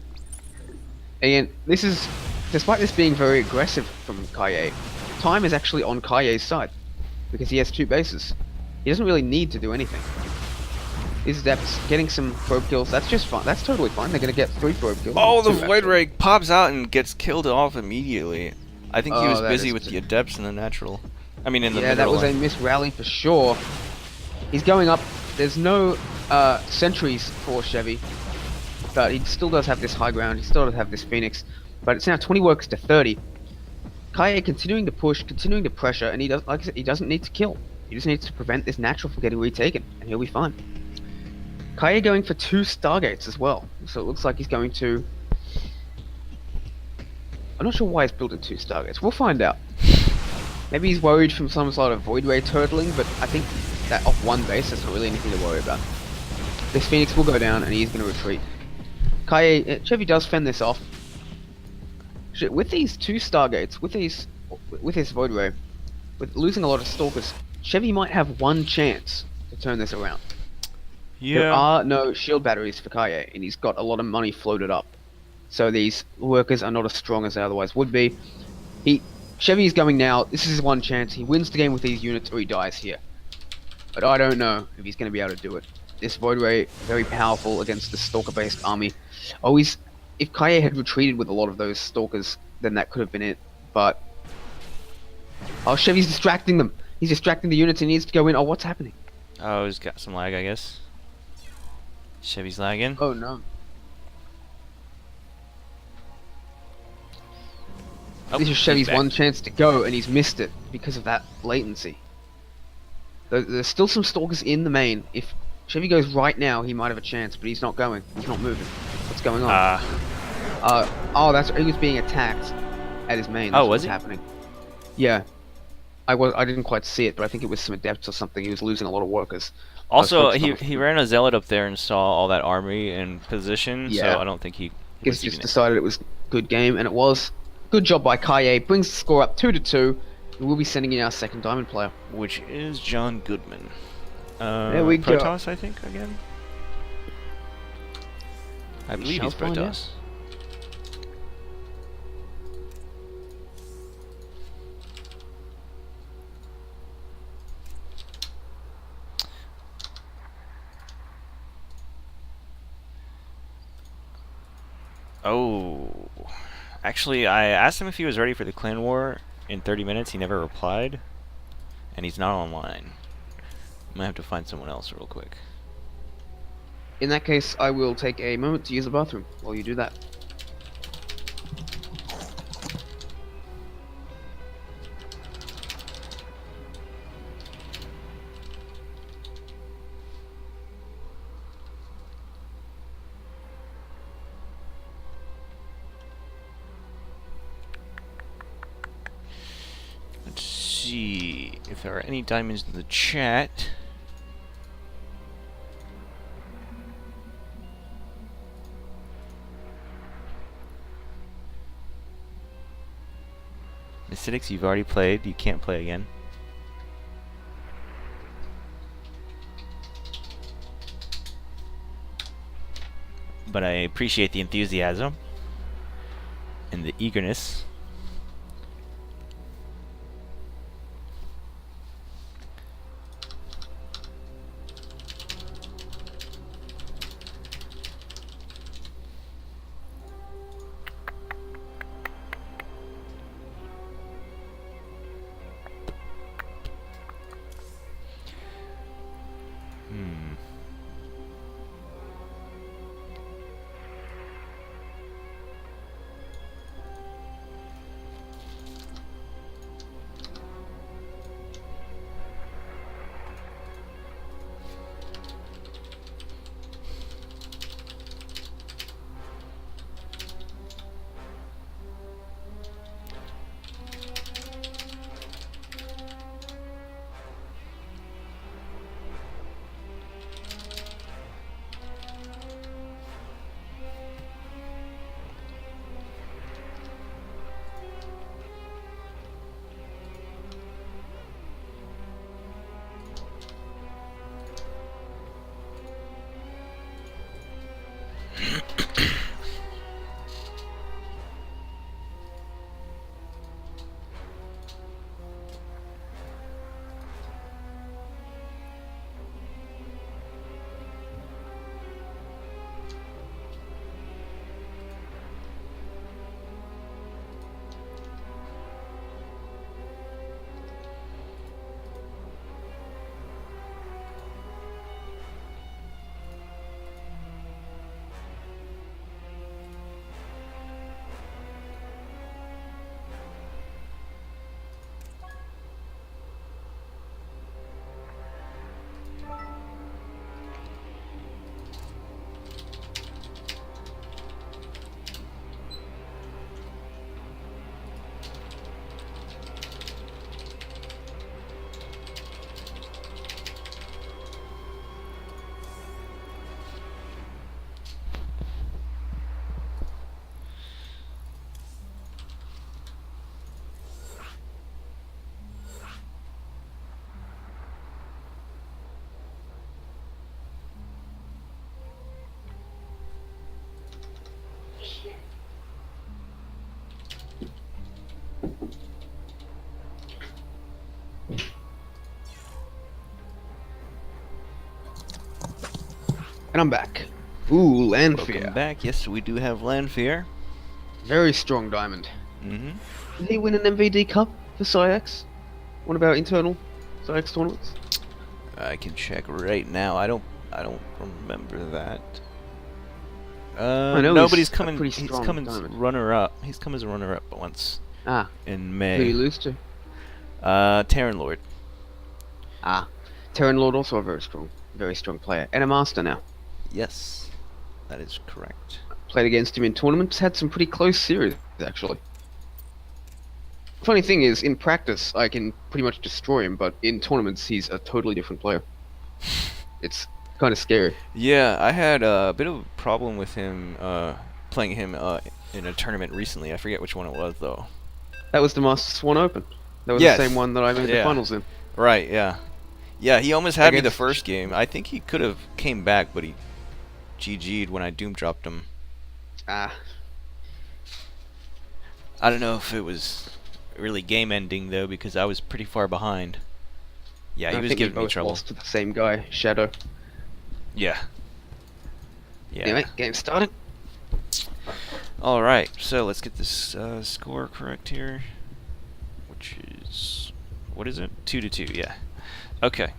And this is, despite this being very aggressive from Kaie, time is actually on Kaie's side because he has two bases. He doesn't really need to do anything. His Adepts getting some probe kills, that's just fine. That's totally fine. They're gonna get 3 probe kills. Oh, the Void Ray pops out and gets killed off immediately. I think he was busy with the Adepts in the natural. I mean, in the middle. Yeah, that was a missed rally for sure. He's going up. There's no sentries for Chevy, but he still does have this high ground. He still does have this Phoenix, but it's now 20 workers to 30. Kaie continuing to push, continuing to pressure, and he does, like I said, he doesn't need to kill. He just needs to prevent this natural from getting retaken, and he'll be fine. Kaie going for 2 Stargates as well, so it looks like he's going to. I'm not sure why he's building 2 Stargates. We'll find out. Maybe he's worried from some sort of Void Ray turtling, but I think that off one base, that's not really anything to worry about. This Phoenix will go down, and he's going to retreat. Chevy does fend this off. With these 2 Stargates, with this Void Ray, with losing a lot of Stalkers, Chevy might have one chance to turn this around. Yeah. There are no shield batteries for Kaie, and he's got a lot of money floated up. So these workers are not as strong as they otherwise would be. Chevy is going now. This is his one chance. He wins the game with these units or he dies here. But I don't know if he's going to be able to do it. This Void Ray, very powerful against the Stalker-based army. If Kaie had retreated with a lot of those Stalkers, then that could have been it. But oh, Chevy's distracting them. He's distracting the units. He needs to go in. Oh, what's happening? Oh, he's got some lag, I guess. Chevy's lagging. Oh no. Oh, this is Chevy's one chance to go, and he's missed it because of that latency. There's still some Stalkers in the main. If Chevy goes right now, he might have a chance, but he's not going. He's not moving. What's going on? He was being attacked at his main. That's what's happening. Yeah. I didn't quite see it, but I think it was some Adepts or something. He was losing a lot of workers. Also, he ran a Zealot up there and saw all that army in position, so I don't think he just decided it was a good game, and it was. Good job by Kaie. Brings the score up 2-2. We'll be sending in our second diamond player, which is John Goodman. There we go. Protoss, I think, again. I believe he's Protoss. Oh. Actually, I asked him if he was ready for the clan war in 30 minutes. He never replied. And he's not online. I might have to find someone else real quick. In that case, I will take a moment to use the bathroom while you do that. Let's see if there are any diamonds in the chat. PsiX, you've already played. You can't play again. But I appreciate the enthusiasm and the eagerness. And I'm back. Ooh, Lanfear. Welcome back. Yes, we do have Lanfear. Very strong diamond. Mm-hmm. Did he win an MVD Cup for PsiX? One of our internal PsiX tournaments? I can check right now. I don't remember that. I know no, he's but he's a coming. pretty He's strong coming diamond. runner-up. He's come as a runner-up once Ah, in who did he May. lose to? Terran Lord. Ah, Terran Lord, also a very strong player. And a master now. Yes, that is correct. Played against him in tournaments, had some pretty close series, actually. Funny thing is, in practice, I can pretty much destroy him, but in tournaments, he's a totally different player. It's kind of scary. Yeah, I had a bit of a problem with him playing him in a tournament recently. I forget which one it was though. That was the Masters 1 Open. That was Yes. the same one that I made the Yeah. finals in. Right. Yeah. Yeah. He almost had me the Against- first game. I think he could have came back, but he GG'd when I doom dropped him. Ah, I don't know if it was really game ending though, because I was pretty far behind. Yeah, he I was think we giving me both trouble. lost to the same guy, Shadow. Yeah. Yeah. Anyway, game started. All right. So let's get this score correct here, which is what is it? 2-2. Yeah. Okay.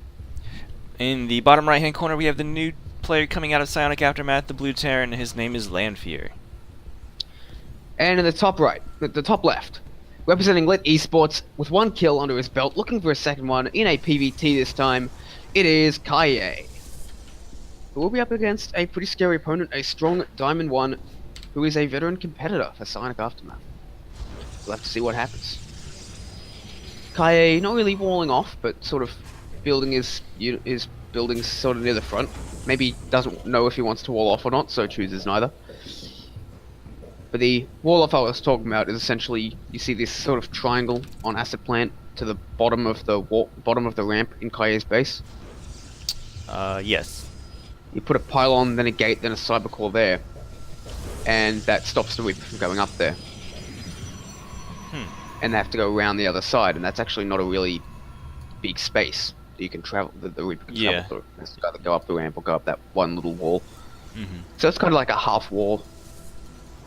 In the bottom right-hand corner, we have the new player coming out of Psionic Aftermath, the Blue Terran. His name is Lanfear. And in the top right, the top left, representing LiT Esports with 1 kill under his belt, looking for a second one in a PvT this time, it is Kaye. Who will be up against a pretty scary opponent, a strong Diamond 1, who is a veteran competitor for Psionic Aftermath. We'll have to see what happens. Kaye not really walling off, but sort of building his buildings sort of near the front. Maybe doesn't know if he wants to wall off or not, so chooses neither. But the wall off I was talking about is essentially you see this sort of triangle on Acid Plant to the bottom of the bottom of the ramp in Kaye's base. Yes. You put a pylon, then a gate, then a cybercore there, and that stops the Reaper from going up there. And they have to go around the other side, and that's actually not a really big space that you can travel. The Reaper can travel through. It's got to go up the ramp or go up that one little wall. So it's kind of like a half wall,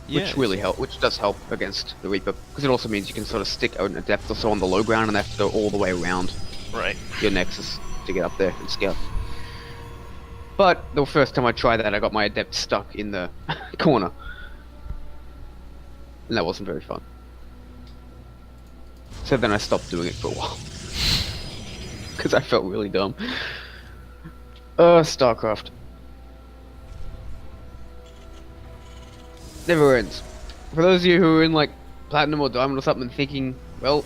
which really which does help against the Reaper, because it also means you can sort of stick out in a depth or so on the low ground, and they have to go all the way around your Nexus to get up there and scout. But the first time I tried that, I got my Adept stuck in the corner, and that wasn't very fun. So then I stopped doing it for a while. Because I felt really dumb. StarCraft. Never ends. For those of you who are in like Platinum or Diamond or something thinking, well,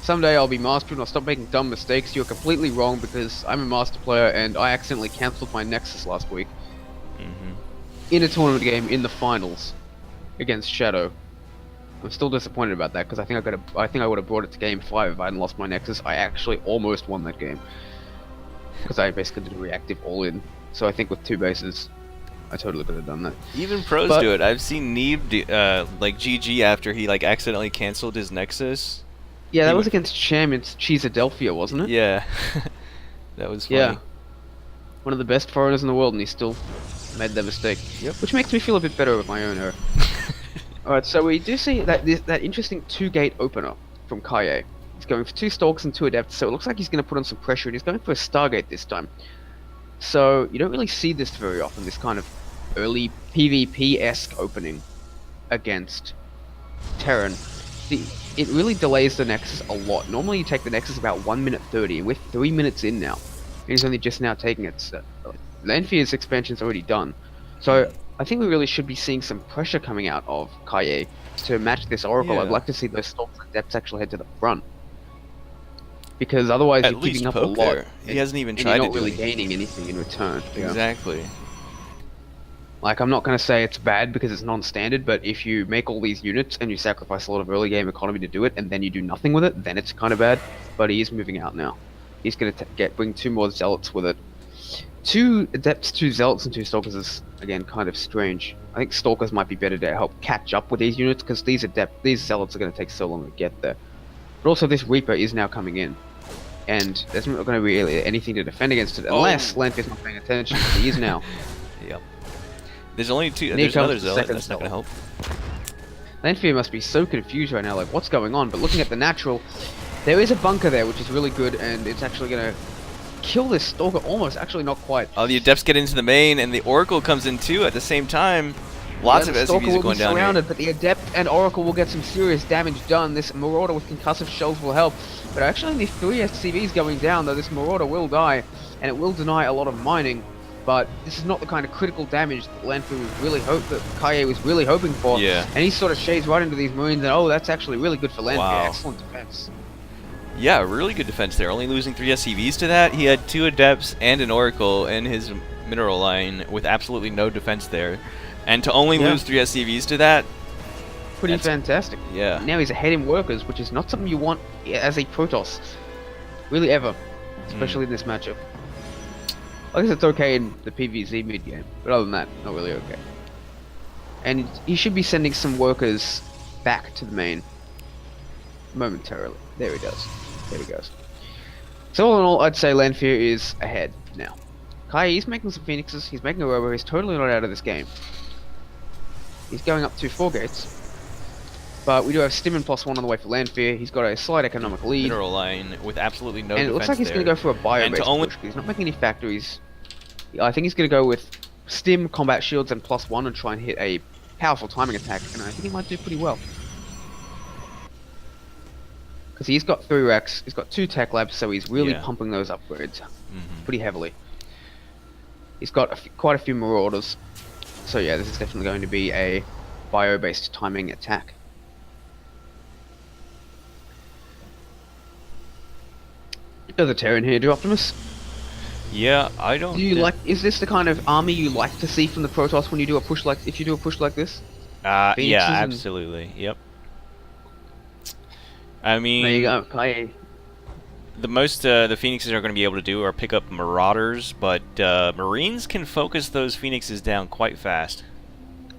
someday I'll be Master and I'll stop making dumb mistakes, you're completely wrong, because I'm a Master player and I accidentally cancelled my Nexus last week. In a tournament game in the finals against Shadow. I'm still disappointed about that, because I think I would have brought it to game 5 if I hadn't lost my Nexus. I actually almost won that game, because I basically did a reactive all-in. So I think with 2 bases, I totally could have done that. Even pros do it. I've seen Neeb do, like GG after he like accidentally canceled his Nexus. Yeah, that was against Cham in Cheesadelphia, wasn't it? Yeah, that was funny. Yeah, one of the best foreigners in the world, and he still made that mistake. Yep. Which makes me feel a bit better with my own error. Alright, so we do see that that interesting 2-gate opener from Kaye. He's going for 2 Stalks and 2 Adepts, so it looks like he's going to put on some pressure, and he's going for a Stargate this time. So you don't really see this very often, this kind of early PvP-esque opening against Terran. It really delays the Nexus a lot. Normally you take the Nexus about 1 minute 30, and we're 3 minutes in now. And he's only just now taking it. Lanfear's expansion's already done. So I think we really should be seeing some pressure coming out of Kaye to match this Oracle. I'd like to see those Stalks and Adepts actually head to the front. Because otherwise you're keeping up a lot. He hasn't even tried you're to not really gaining anything in return. Exactly. Like, I'm not going to say it's bad because it's non-standard, but if you make all these units and you sacrifice a lot of early game economy to do it, and then you do nothing with it, then it's kind of bad. But he is moving out now. He's going to bring 2 more Zealots with it. 2 Adepts, 2 Zealots, and 2 Stalkers is, again, kind of strange. I think Stalkers might be better to help catch up with these units, because these Zealots are going to take so long to get there. But also, this Reaper is now coming in, and there's not going to be really anything to defend against it, unless Lanfear's not paying attention, he is now. Yep. There's only 2, there's another Zealot, that's not going to help. Lanfear must be so confused right now, like, what's going on? But looking at the natural, there is a bunker there, which is really good, and it's actually going to kill this Stalker almost, actually not quite. Oh, the Adepts get into the main, and the Oracle comes in too at the same time. Lots of SCVs are going down here. But the Adept and Oracle will get some serious damage done. This Marauder with concussive shells will help. But actually only 3 SCVs going down, though this Marauder will die, and it will deny a lot of mining. But this is not the kind of critical damage that Lanfear was really Kaye was really hoping for. Yeah. And he sort of shades right into these Marines, and oh, that's actually really good for Lanfear. Wow. Excellent defense. Yeah, really good defense there. Only losing 3 SCVs to that. He had 2 Adepts and an Oracle in his mineral line with absolutely no defense there. And to only lose 3 SCVs to that... Pretty fantastic. Yeah. Now he's ahead in workers, which is not something you want as a Protoss. Really ever. Especially in this matchup. I guess it's okay in the PvZ mid game, but other than that, not really okay. And he should be sending some workers back to the main momentarily. There he does. There he goes. So all in all, I'd say Lanfear is ahead now. Kaye, he's making some Phoenixes, he's making a robo, he's totally not out of this game. He's going up to 4 gates. But we do have Stimmin +1 on the way for Lanfear. He's got a slight economic lead. Mineral line with absolutely no defense. And it looks like he's going to go for a bio-based push. He's not making any factories. I think he's going to go with Stim, combat shields, and +1 and try and hit a powerful timing attack. And I think he might do pretty well. Because he's got 3 racks, he's got 2 tech labs, so he's really pumping those upgrades pretty heavily. He's got quite a few Marauders. So yeah, this is definitely going to be a bio-based timing attack. Does a Terran here do Optimus? Yeah, I don't. Do you like? Is this the kind of army you like to see from the Protoss when you do a push like? If you do a push like this? Yeah, Phoenixes and absolutely. Yep. I there you mean, go. Kaye. the most the Phoenixes are going to be able to do are pick up Marauders, but Marines can focus those Phoenixes down quite fast.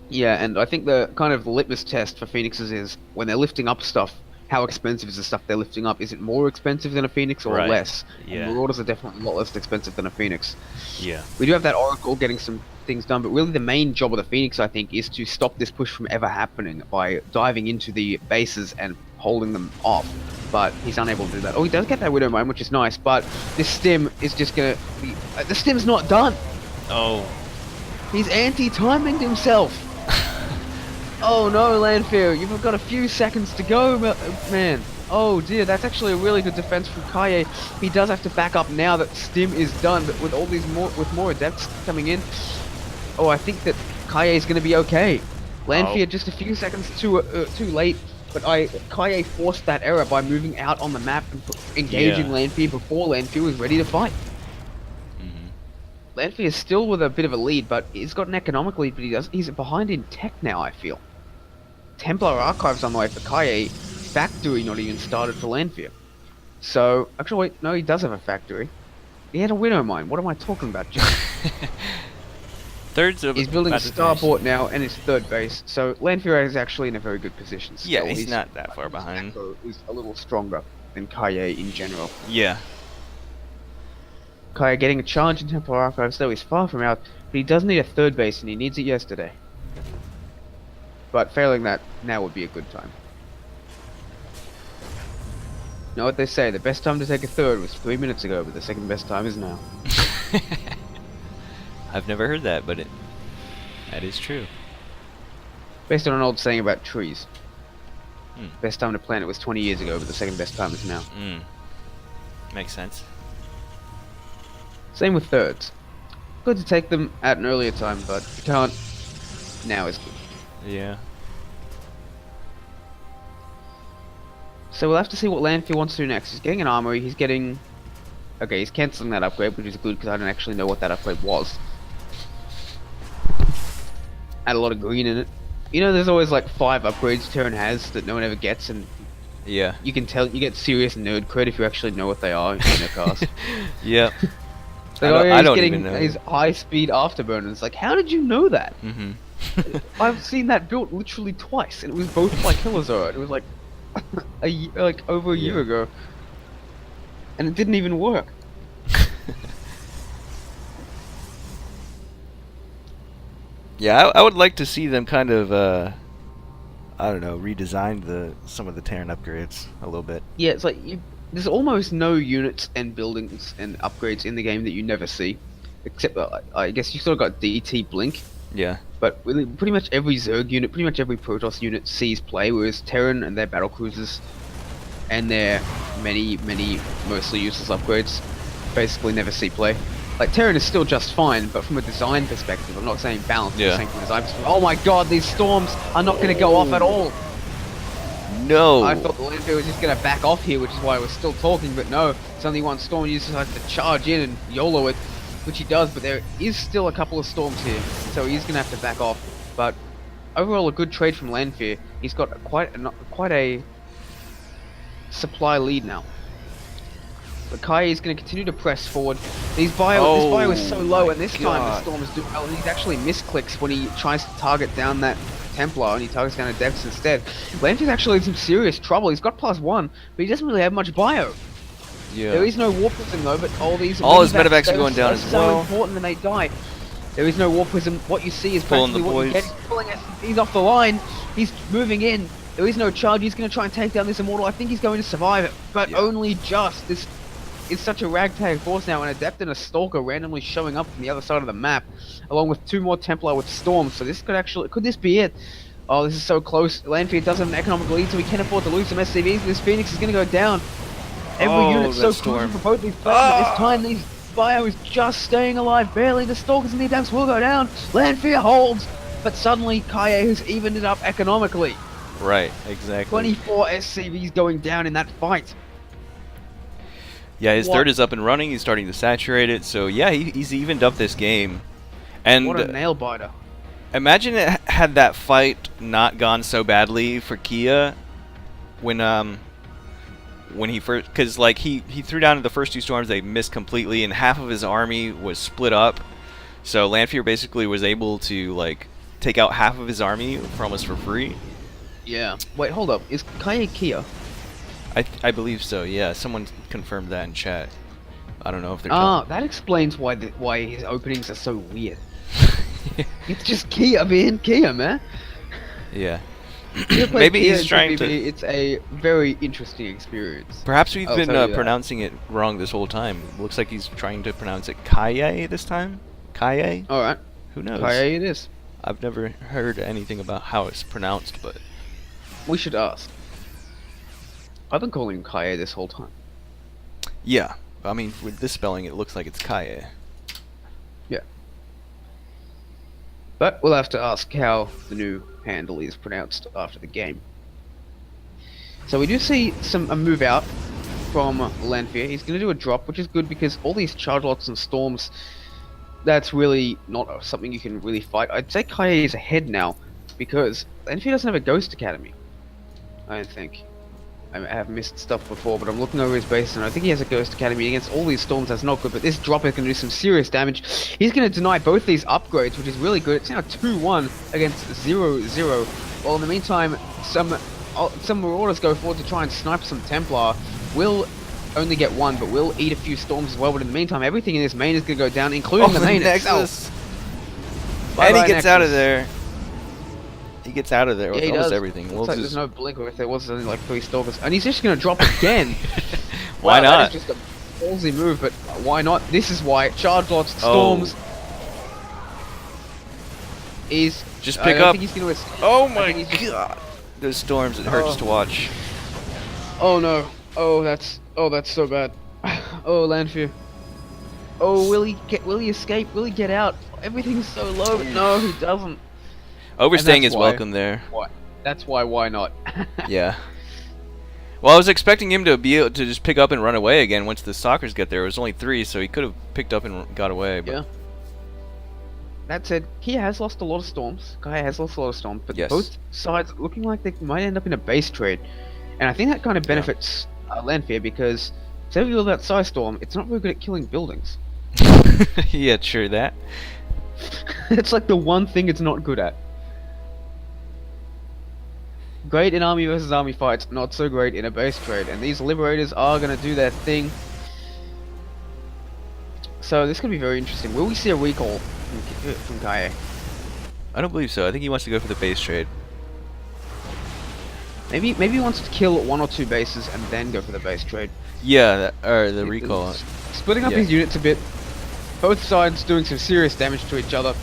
Yeah, and I think the kind of litmus test for Phoenixes is when they're lifting up stuff, how expensive is the stuff they're lifting up? Is it more expensive than a Phoenix or Right. less? And Yeah. Marauders are definitely a lot less expensive than a Phoenix. Yeah. We do have that Oracle getting some things done, but really the main job of the Phoenix, I think, is to stop this push from ever happening by diving into the bases and holding them off. But he's unable to do that. Oh, he does get that Widow Mine, which is nice, but this stim is just gonna be... the stim's not done! Oh. He's anti-timing himself! Oh no, Lanfear, you've got a few seconds to go, man. Oh dear, that's actually a really good defense from Kaye. He does have to back up now that Stim is done, but with all these more adepts coming in, oh, I think that Kaye is going to be okay. Lanfear just a few seconds too late, but Kaye forced that error by moving out on the map and engaging Lanfear before Lanfear was ready to fight. Lanfear is still with a bit of a lead, but he's got an economic lead, but he's behind in tech now, I feel. Templar Archives on the way for Kaye. Factory not even started for Lanfear. So, actually, wait, no, he does have a factory. He had a Widow Mine. What am I talking about, John? He's building a starport now, and his third base. So, Lanfear is actually in a very good position. Yeah, he's not that far behind. He's a little stronger than Kaye in general. Yeah. Kaye getting a challenge in Templar Archives, though he's far from out, but he does need a third base, and he needs it yesterday. But failing that, now would be a good time. You know what they say, the best time to take a third was 3 minutes ago, but the second best time is now. I've never heard that, but that is true. Based on an old saying about trees. Best time to plant it was 20 years ago, but the second best time is now. Makes sense. Same with thirds. Good to take them at an earlier time, but if you can't, now is good. Yeah. So we'll have to see what Lanfear wants to do next. He's getting an armory, he's getting... Okay, he's cancelling that upgrade, which is good because I don't actually know what that upgrade was. Had a lot of green in it. You know, there's always like 5 upgrades Terran has that no one ever gets, and yeah, you can tell you get serious nerd cred if you actually know what they are in their cast. Yeah. I don't even know. His high-speed afterburner. It's like, how did you know that? I've seen that built literally twice, and it was both by Killazar. It was like over a year ago, and it didn't even work. Yeah, I would like to see them kind of, I don't know, redesign some of the Terran upgrades a little bit. Yeah, it's like there's almost no units and buildings and upgrades in the game that you never see, except I guess you sort of got DT Blink. Yeah. But really, pretty much every Zerg unit, pretty much every Protoss unit sees play, whereas Terran and their battlecruisers and their many mostly useless upgrades basically never see play. Like, Terran is still just fine, but from a design perspective, I'm not saying balance, I'm saying from a design perspective. Oh my god, these storms are not going to go off at all! No! I thought the Lanfear was just going to back off here, which is why I was still talking, but no, it's only one storm, you just have to charge in and YOLO it, which he does, but there is still a couple of storms here, so he's going to have to back off. But overall, a good trade from Lanfear. He's got quite a supply lead now. But Kaye is going to continue to press forward. This bio is so low, and this time the storm is doing well. He's actually misclicks when he tries to target down that Templar, and he targets down a Devs instead. Lanfear's actually in some serious trouble. He's got +1, but he doesn't really have much bio. Yeah. There is no War Prism though, but all his medevacs are going down as well. So important, and they die. There is no War Prism. What you see is practically what you get. He's pulling SCVs off the line. He's moving in. There is no charge. He's going to try and take down this Immortal. I think he's going to survive it, but only just. This is such a ragtag force now, an Adept and a Stalker randomly showing up from the other side of the map, along with 2 more Templar with Storms. So this could this be it? Oh, this is so close. Lanfear does have an economic lead, so he can afford to lose some SCVs. This Phoenix is going to go down. Every unit's so crucial for both these players, but this time these bio is just staying alive, barely. The Stalkers and the Adepts will go down. Lanfear holds, but suddenly Kaye has evened it up economically. Right, exactly. 24 SCVs going down in that fight. Yeah, his third is up and running. He's starting to saturate it. So yeah, he's evened up this game. And what a nail biter. Imagine had that fight not gone so badly for Kia when he first, because like he threw down the first 2 storms, they missed completely, and half of his army was split up. So Lanfear basically was able to like take out half of his army for almost for free. Yeah. Wait, hold up. Is Kaye Kia? I believe so. Yeah, someone confirmed that in chat. I don't know if they're. That explains why his openings are so weird. It's just Kia, man. Yeah. You play Maybe Kia he's in trying to. PvP, it's a very interesting experience. Perhaps we've I'll been tell you that. pronouncing it wrong this whole time. Looks like he's trying to pronounce it Kaye this time. Kaye? Alright. Who knows? Kaye it is. I've never heard anything about how it's pronounced, but We should ask. I've been calling him Kaye this whole time. yeah. I mean, with this spelling, it looks like it's Kaye. Yeah. But we'll have to ask how the new handle is pronounced after the game. So we do see a move out from Lanfear. He's going to do a drop, which is good because all these charge lots and storms, that's really not something you can really fight. I'd say Kaye is ahead now because Lanfear doesn't have a Ghost Academy. I don't think. I have missed stuff before, but I'm looking over his base and I think he has a Ghost Academy against all these storms. That's not good, but this drop is going to do some serious damage. He's going to deny both these upgrades, which is really good. It's now 2-1 against 0-0. While in the meantime, some Marauders go forward to try and snipe some Templar. Will only get 1, but will eat a few storms as well. But in the meantime, everything in this main is going to go down, including the main itself. And he gets Nexus. out of there. He gets out of there with Yeah, he almost does. everything. Looks We'll like just... there's no blink, or if there was only like 3 stalkers. And he's just going to drop again. Why Wow, not? That is just a ballsy move, but why not? This is why. Charge lots, storms. He's Just I pick don't up. think he's gonna escape. Oh I my think he's just- god! Those storms, it hurts to watch. Oh no. Oh, that's so bad. Oh, Lanfear. Oh, will he escape? Will he get out? Everything's so low, but no, he doesn't. Overstaying that's is why. welcome there. Why? That's why not? Yeah. Well, I was expecting him to be able to just pick up and run away again once the stalkers get there. It was only 3, so he could have picked up and got away. But Yeah. That said, he has lost a lot of storms. Kaye has lost a lot of storms, but Yes. both sides looking like they might end up in a base trade. And I think that kind of benefits Lanfear because, say we all that Psy Storm, it's not very good at killing buildings. yeah, sure that. It's like the one thing it's not good at. Great in army versus army fights, not so great in a base trade. And these Liberators are going to do their thing. So this could be very interesting. Will we see a recall from Kaye? I don't believe so. I think he wants to go for the base trade. Maybe he wants to kill 1 or 2 bases and then go for the base trade. Yeah, or the recall. Splitting up Yeah. his units a bit. Both sides doing some serious damage to each other.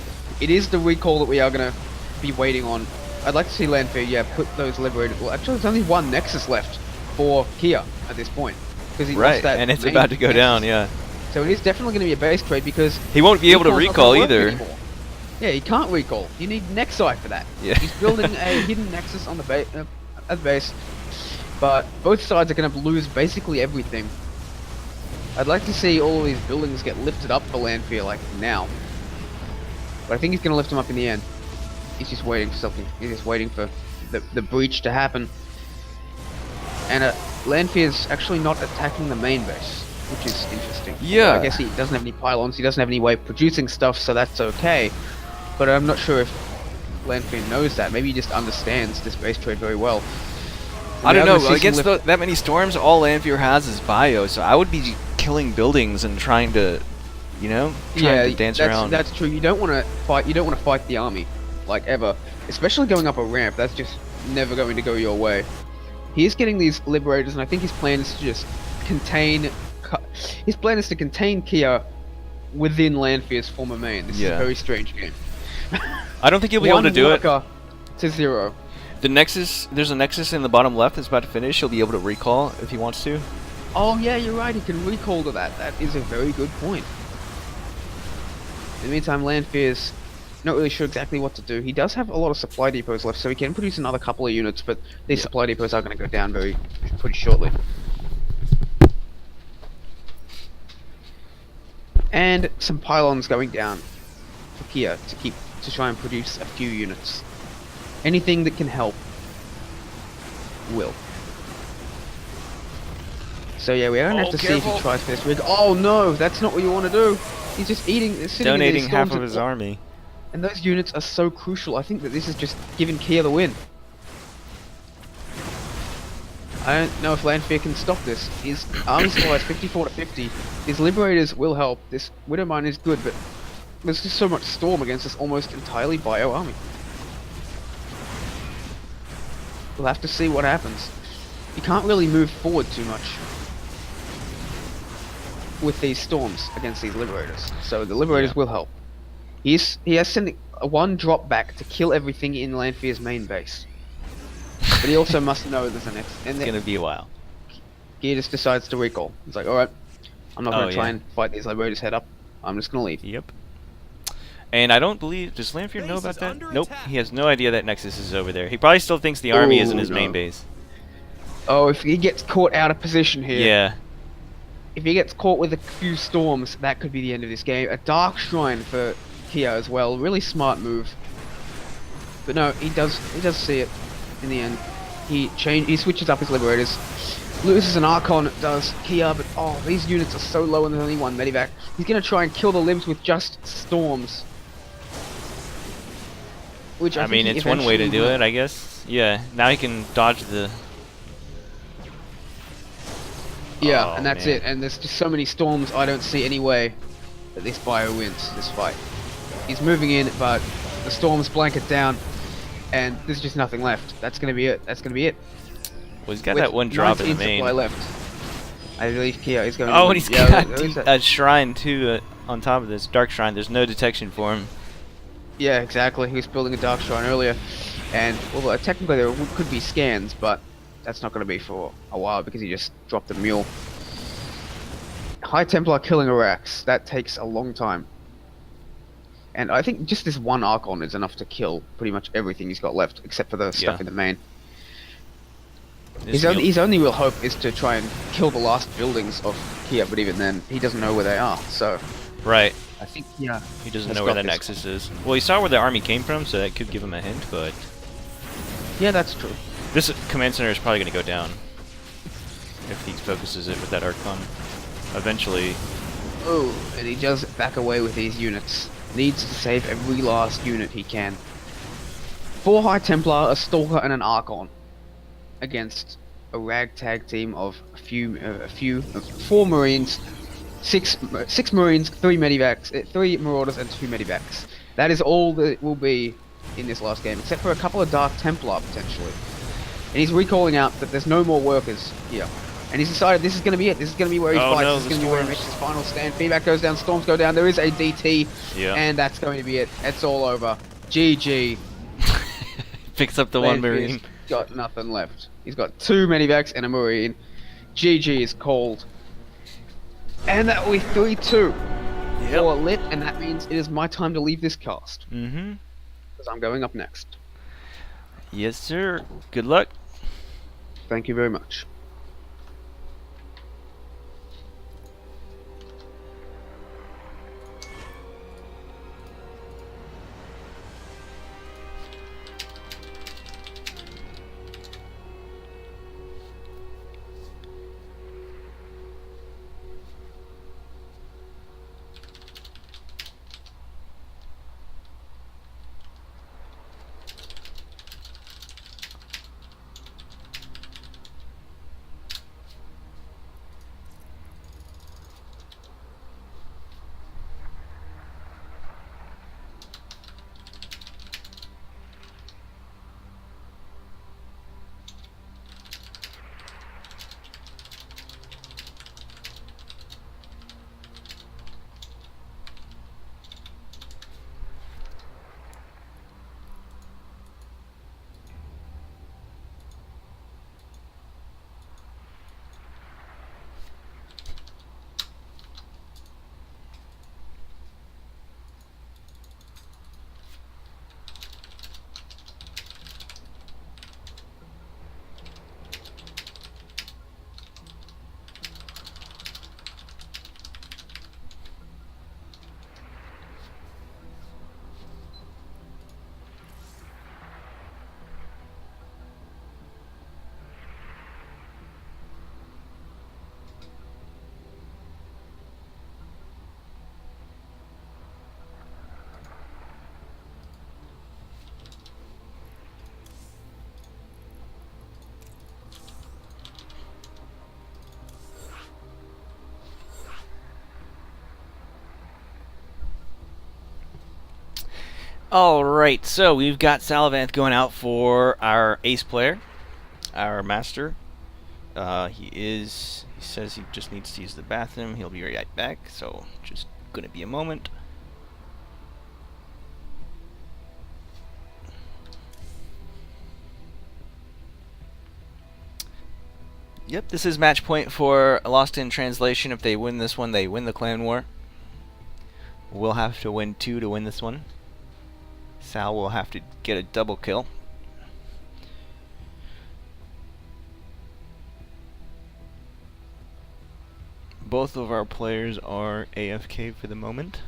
It is the recall that we are going to be waiting on. I'd like to see Lanfear, put those Liberators... Well, actually, there's only 1 Nexus left for Kia at this point. Because he lost Right, that and it's main about to go Nexus. down, yeah. So it is definitely going to be a base trade because... He won't be able to recall's not recall gonna work either. anymore. Yeah, he can't recall. You need Nexi for that. Yeah. He's building a hidden Nexus on the at the base. But both sides are going to lose basically everything. I'd like to see all of these buildings get lifted up for Lanfear, like, now. But I think he's going to lift them up in the end. He's just waiting for something. He's just waiting for the breach to happen. And Lanfear's actually not attacking the main base, which is interesting. Yeah. I guess he doesn't have any pylons, he doesn't have any way of producing stuff, so that's okay. But I'm not sure if Lanfear knows that. Maybe he just understands this base trade very well. I don't And know. the other Against system that many storms, all Lanfear has is bio, so I would be killing buildings and trying to, trying to dance around. That's true. You don't want to fight. You don't want to fight the army, like ever. Especially going up a ramp. That's just never going to go your way. He is getting these Liberators, and I think his plan is to just contain. His plan is to contain Kia within Lanfear's former main. This is a very strange game. I don't think he'll be able to do it. worker to 0. The Nexus, there's a Nexus in the bottom left that's about to finish. He'll be able to recall if he wants to. Oh yeah, you're right. He can recall to that. That is a very good point. In the meantime, Lanfear's not really sure exactly what to do. He does have a lot of supply depots left, so he can produce another couple of units, but these supply depots are going to go down pretty shortly. And some pylons going down for Kia to to try and produce a few units. Anything that can help will. So yeah, we're gonna have to see if he tries for this rig. Oh no, that's not what you want to do. He's just sitting Donating in half of his army. And those units are so crucial. I think that this is just giving Kia the win. I don't know if Lanfear can stop this. His army supply is 54 to 50. His Liberators will help. This Widowmine is good, but there's just so much Storm against this almost entirely bio army. We'll have to see what happens. You can't really move forward too much with these Storms against these Liberators. So the Liberators will help. He has sent one drop back to kill everything in Lanfear's main base. But he also must know there's an X. And it's gonna be a while. Gear just decides to recall. He's like, alright, I'm not gonna try yeah. and fight these Liberators head up. I'm just gonna leave. Yep. And I don't believe... Does Lanfear know about that? Nope. He has no idea that Nexus is over there. He probably still thinks the army is in his main base. Oh, if he gets caught out of position here. Yeah. If he gets caught with a few Storms, that could be the end of this game. A Dark Shrine for Kia as well. Really smart move. But no, he does see it in the end. He switches up his Liberators. Loses an Archon, does Kia, but oh, these units are so low and there's only one Medivac. He's gonna try and kill the Libs with just Storms. Which I mean, it's one way to do it, I guess. Yeah, now he can dodge the... Yeah, and that's it. And there's just so many Storms, I don't see any way that this bio wins this fight. He's moving in, but the Storms blanket down, and there's just nothing left. That's gonna be it. That's gonna be it. Well, he's got that one drop in the main. Left. I believe Kia is going to... Oh, and he's got a shrine too on top of this. Dark Shrine. There's no detection for him. Yeah, exactly. He was building a Dark Shrine earlier. And, well, technically there could be scans, but that's not going to be for a while because he just dropped a mule. High Templar killing Arax. That takes a long time. And I think just this one Archon is enough to kill pretty much everything he's got left, except for the stuff in the main. His only real hope is to try and kill the last buildings of Kia, but even then, he doesn't know where they are, so... Right. I think, he doesn't know where the Nexus is. Well, he saw where the army came from, so that could give him a hint, but... Yeah, that's true. This command center is probably going to go down. If he focuses it with that Archon. Eventually... Oh, and he does back away with these units. Needs to save every last unit he can. 4 High Templar, a Stalker, and an Archon. Against a ragtag team of 4 Marines, 6 Marines, 3 Medivacs, 3 Marauders, and 2 Medivacs. That is all that will be in this last game, except for a couple of Dark Templar potentially. And he's recalling out that there's no more workers here. And he's decided this is going to be it. This is going to be where he fights. No, this is going to be where he makes his final stand. Feedback goes down, Storms go down. There is a DT, and that's going to be it. It's all over. GG. Picks up the one Marine. Got nothing left. He's got 2 Medivacs and a Marine. GG is called. And that will be 3-2 for LiT, and that means it is my time to leave this cast. Mm-hmm. Because I'm going up next. Yes, sir. Good luck. Thank you very much. Alright, so we've got Salavanth going out for our ace player, our master. He says he just needs to use the bathroom. He'll be right back, so just gonna be a moment. Yep, this is match point for Lost in Translation. If they win this one, they win the clan war. We'll have to win 2 to win this one. Sal will have to get a double kill. Both of our players are AFK for the moment.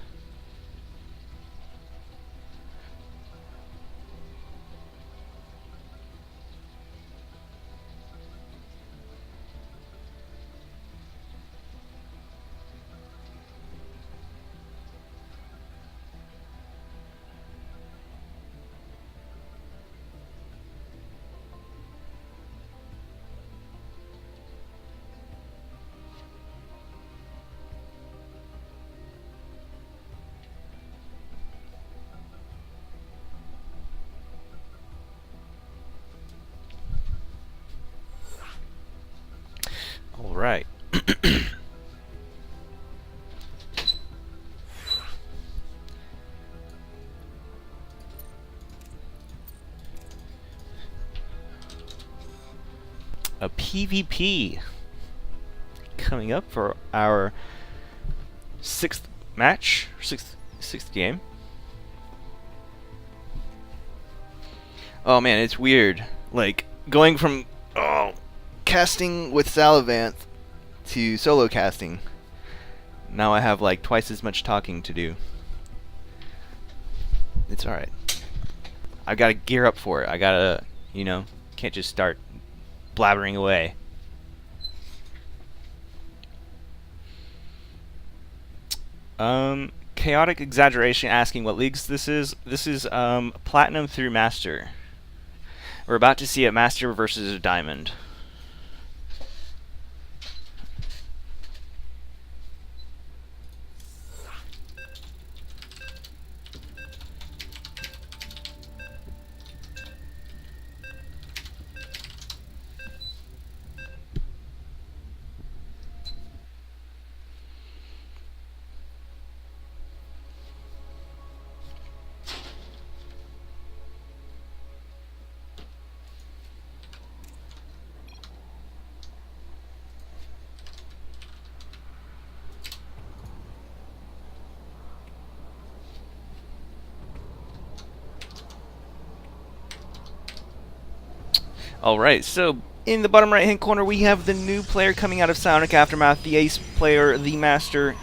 All right. A PvP coming up for our sixth match, sixth game. Oh man, it's weird. Like going from casting with Salavanth to solo casting. Now I have like twice as much talking to do. It's alright. I've got to gear up for it. I gotta, can't just start blabbering away. Chaotic Exaggeration asking what leagues this is. This is Platinum through Master. We're about to see a Master versus a Diamond. Alright, so in the bottom right hand corner we have the new player coming out of Psionic Aftermath, the ace player, the master.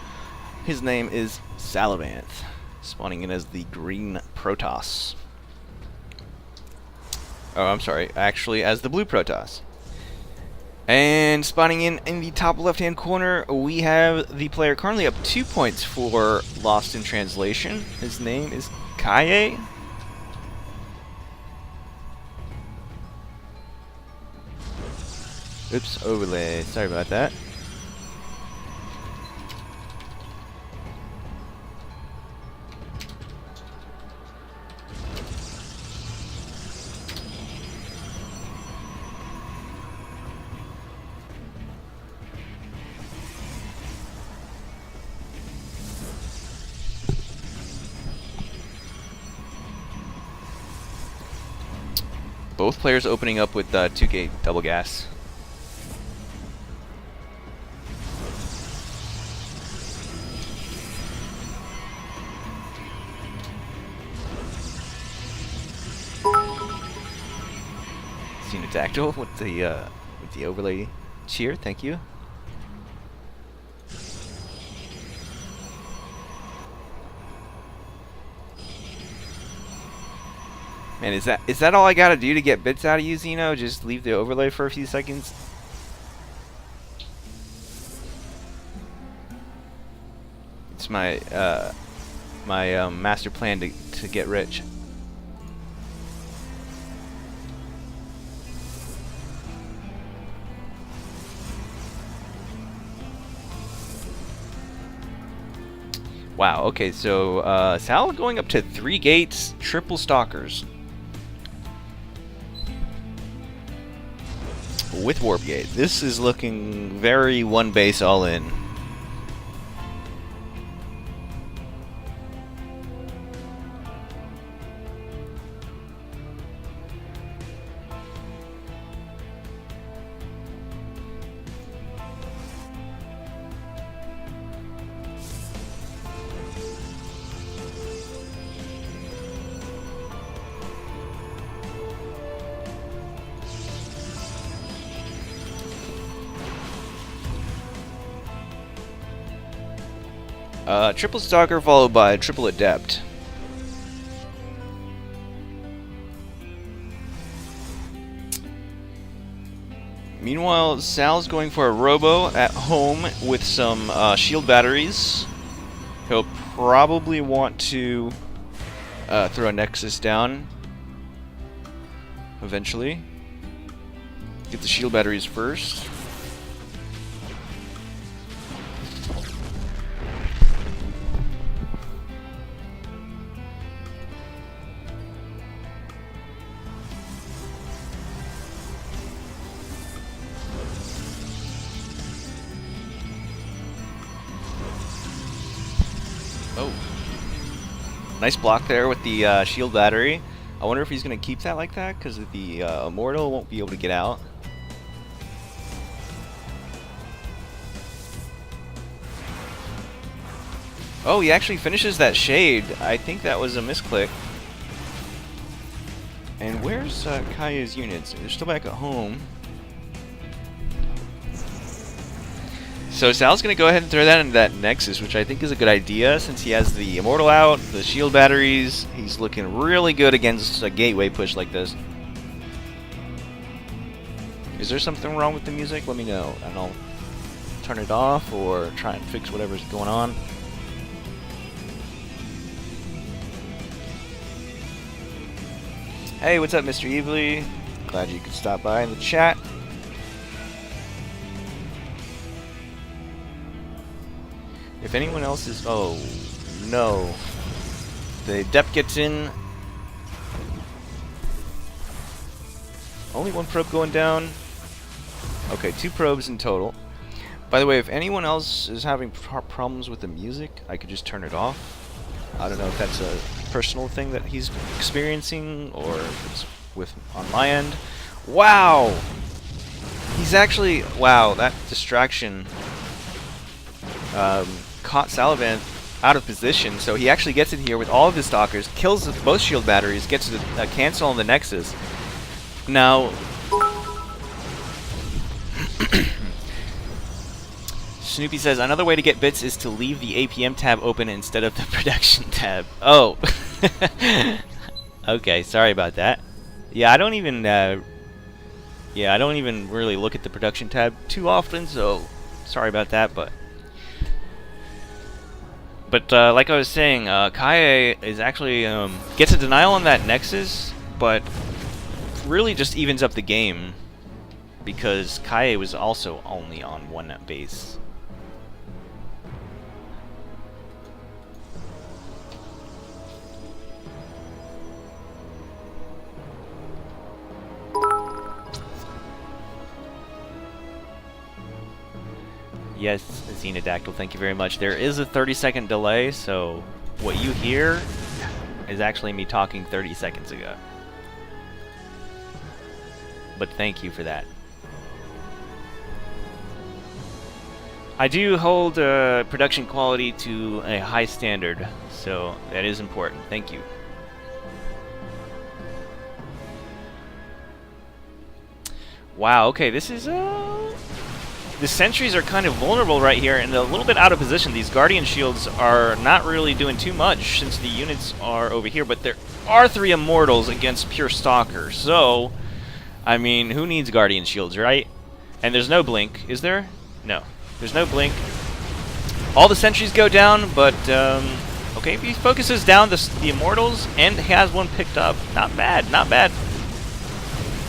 His name is Salavanth, spawning in as the green Protoss. Oh, I'm sorry, actually as the blue Protoss. And spawning in the top left hand corner we have the player currently up 2 points for Lost in Translation. His name is Kaye. Oops, overlay. Sorry about that. Both players opening up with 2-gate double gas. Pterodactyl with the overlay cheer, thank you. Man, is that all I gotta do to get bits out of you, Xeno? Just leave the overlay for a few seconds? It's my master plan to get rich. Wow, okay, so Sal going up to 3 gates, triple stalkers. With warp gate. This is looking very one base all in. Triple Stalker followed by Triple Adept. Meanwhile, Sal's going for a Robo at home with some shield batteries. He'll probably want to throw a Nexus down eventually. Get the shield batteries first. Oh. Nice block there with the shield battery. I wonder if he's going to keep that like that, because the Immortal won't be able to get out. Oh, he actually finishes that Shade. I think that was a misclick. And where's Kaya's units? They're still back at home. So Sal's going to go ahead and throw that into that Nexus, which I think is a good idea since he has the Immortal out, the shield batteries. He's looking really good against a gateway push like this. Is there something wrong with the music? Let me know, and I'll turn it off or try and fix whatever's going on. Hey, what's up, Mr. Evely? Glad you could stop by in the chat. If anyone else is... Oh, no. The Adept gets in. Only one probe going down. Okay, 2 probes in total. By the way, if anyone else is having problems with the music, I could just turn it off. I don't know if that's a personal thing that he's experiencing or if it's with on my end. Wow! He's actually... Wow, that distraction... caught Salivan out of position, so he actually gets in here with all of his stalkers, kills both shield batteries, gets a cancel on the Nexus. Now, Snoopy says another way to get bits is to leave the APM tab open instead of the production tab. Oh, okay, sorry about that. Yeah, I don't even really look at the production tab too often, so sorry about that, but. But like I was saying, Kaye is actually gets a denial on that Nexus, but really just evens up the game because Kaye was also only on one base. Yes, Xenodactyl, thank you very much. There is a 30-second delay, so what you hear is actually me talking 30 seconds ago. But thank you for that. I do hold production quality to a high standard, so that is important. Thank you. Wow, okay, this is... The sentries are kind of vulnerable right here and a little bit out of position. These Guardian Shields are not really doing too much since the units are over here, but there are 3 Immortals against pure Stalker. So, I mean, who needs Guardian Shields, right? And there's no blink, is there? No, there's no blink. All the sentries go down, but, okay, if he focuses down the Immortals and has one picked up, not bad, not bad.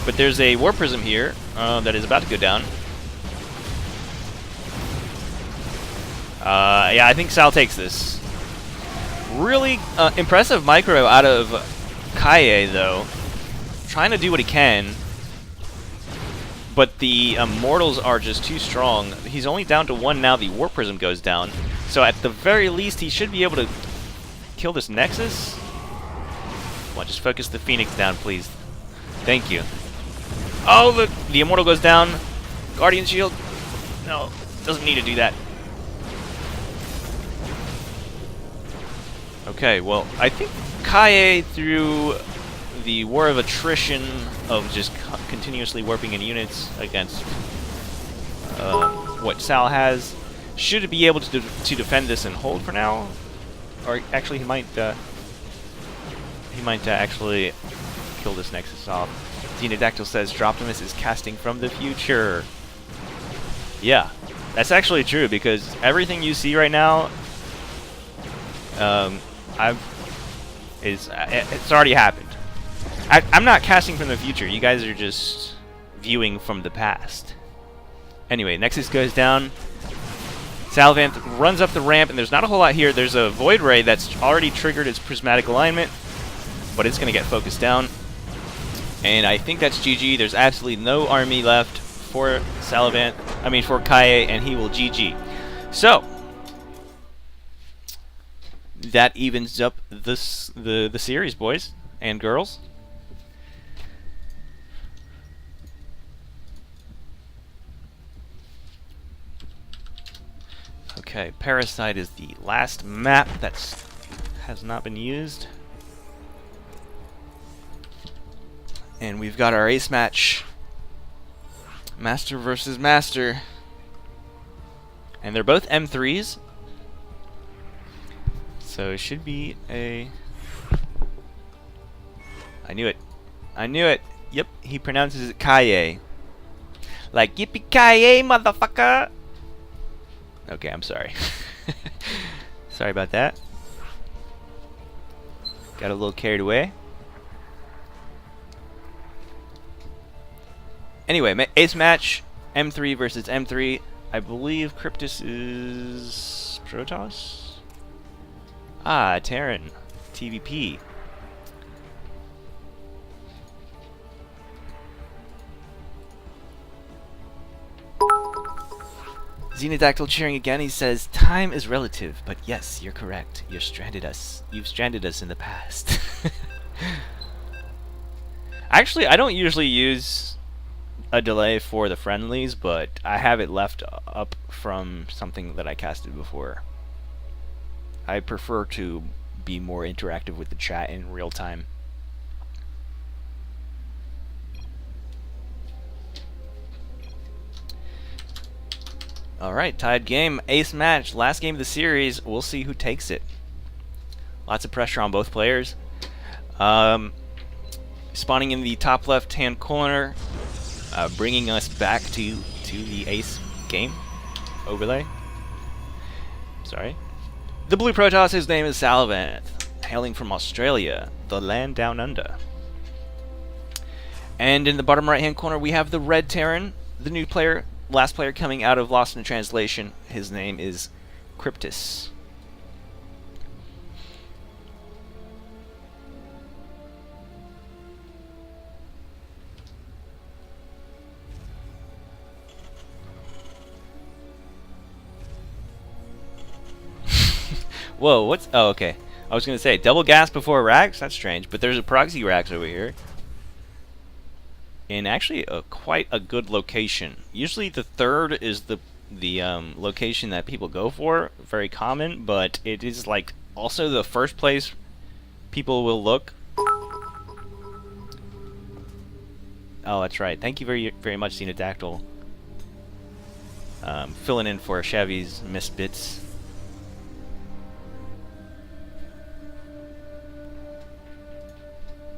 But there's a War Prism here that is about to go down. Yeah, I think Sal takes this. Really impressive micro out of Kaye, though. Trying to do what he can. But the mortals are just too strong. He's only down to 1 now. The Warp Prism goes down. So at the very least, he should be able to kill this Nexus. Come on, just focus the Phoenix down, please. Thank you. Oh, the Immortal goes down. Guardian Shield. No, doesn't need to do that. Okay, well, I think Kaye, through the war of attrition of just continuously warping in units against what Sal has, should be able to defend this and hold for now. Or actually, he might actually kill this Nexus off. Xenodactyl says Droptimus is casting from the future. Yeah, that's actually true, because everything you see right now, it's already happened. I'm not casting from the future. You guys are just viewing from the past. Anyway, Nexus goes down. Salvanth runs up the ramp, and there's not a whole lot here. There's a Void Ray that's already triggered its prismatic alignment, but it's going to get focused down. And I think that's GG. There's absolutely no army left for Salvanth. I mean, for Kaye, and he will GG. So that evens up the series, boys and girls. Okay, Parasite is the last map that has not been used. And we've got our ace match. Master versus Master. And they're both M3s. So it should be a... I knew it. I knew it. Yep, he pronounces it Kaye. Like, yippee-ki-yay, motherfucker! Okay, I'm sorry. Sorry about that. Got a little carried away. Anyway, ace match, M3 versus M3. I believe Cryptus is Protoss? Ah, Terran. TVP. Xenodactyl cheering again. He says, "Time is relative, but yes, you're correct. You've stranded us in the past." Actually, I don't usually use a delay for the friendlies, but I have it left up from something that I casted before. I prefer to be more interactive with the chat in real time. Alright, tied game, ace match, last game of the series. We'll see who takes it. Lots of pressure on both players. Spawning in the top left-hand corner, bringing us back to the ace game overlay. Sorry. The blue Protoss, his name is Salvanth, hailing from Australia, the land down under. And in the bottom right-hand corner, we have the red Terran, the new player. Last player coming out of Lost in Translation. His name is Cryptus. Whoa, what's... Oh, okay. I was going to say, double gas before Rax? That's strange. But there's a proxy Rax over here. In actually quite a good location. Usually the third is the location that people go for, very common, but it is like also the first place people will look. Oh, that's right. Thank you very much, Xenodactyl. Filling in for Chevy's missed bits.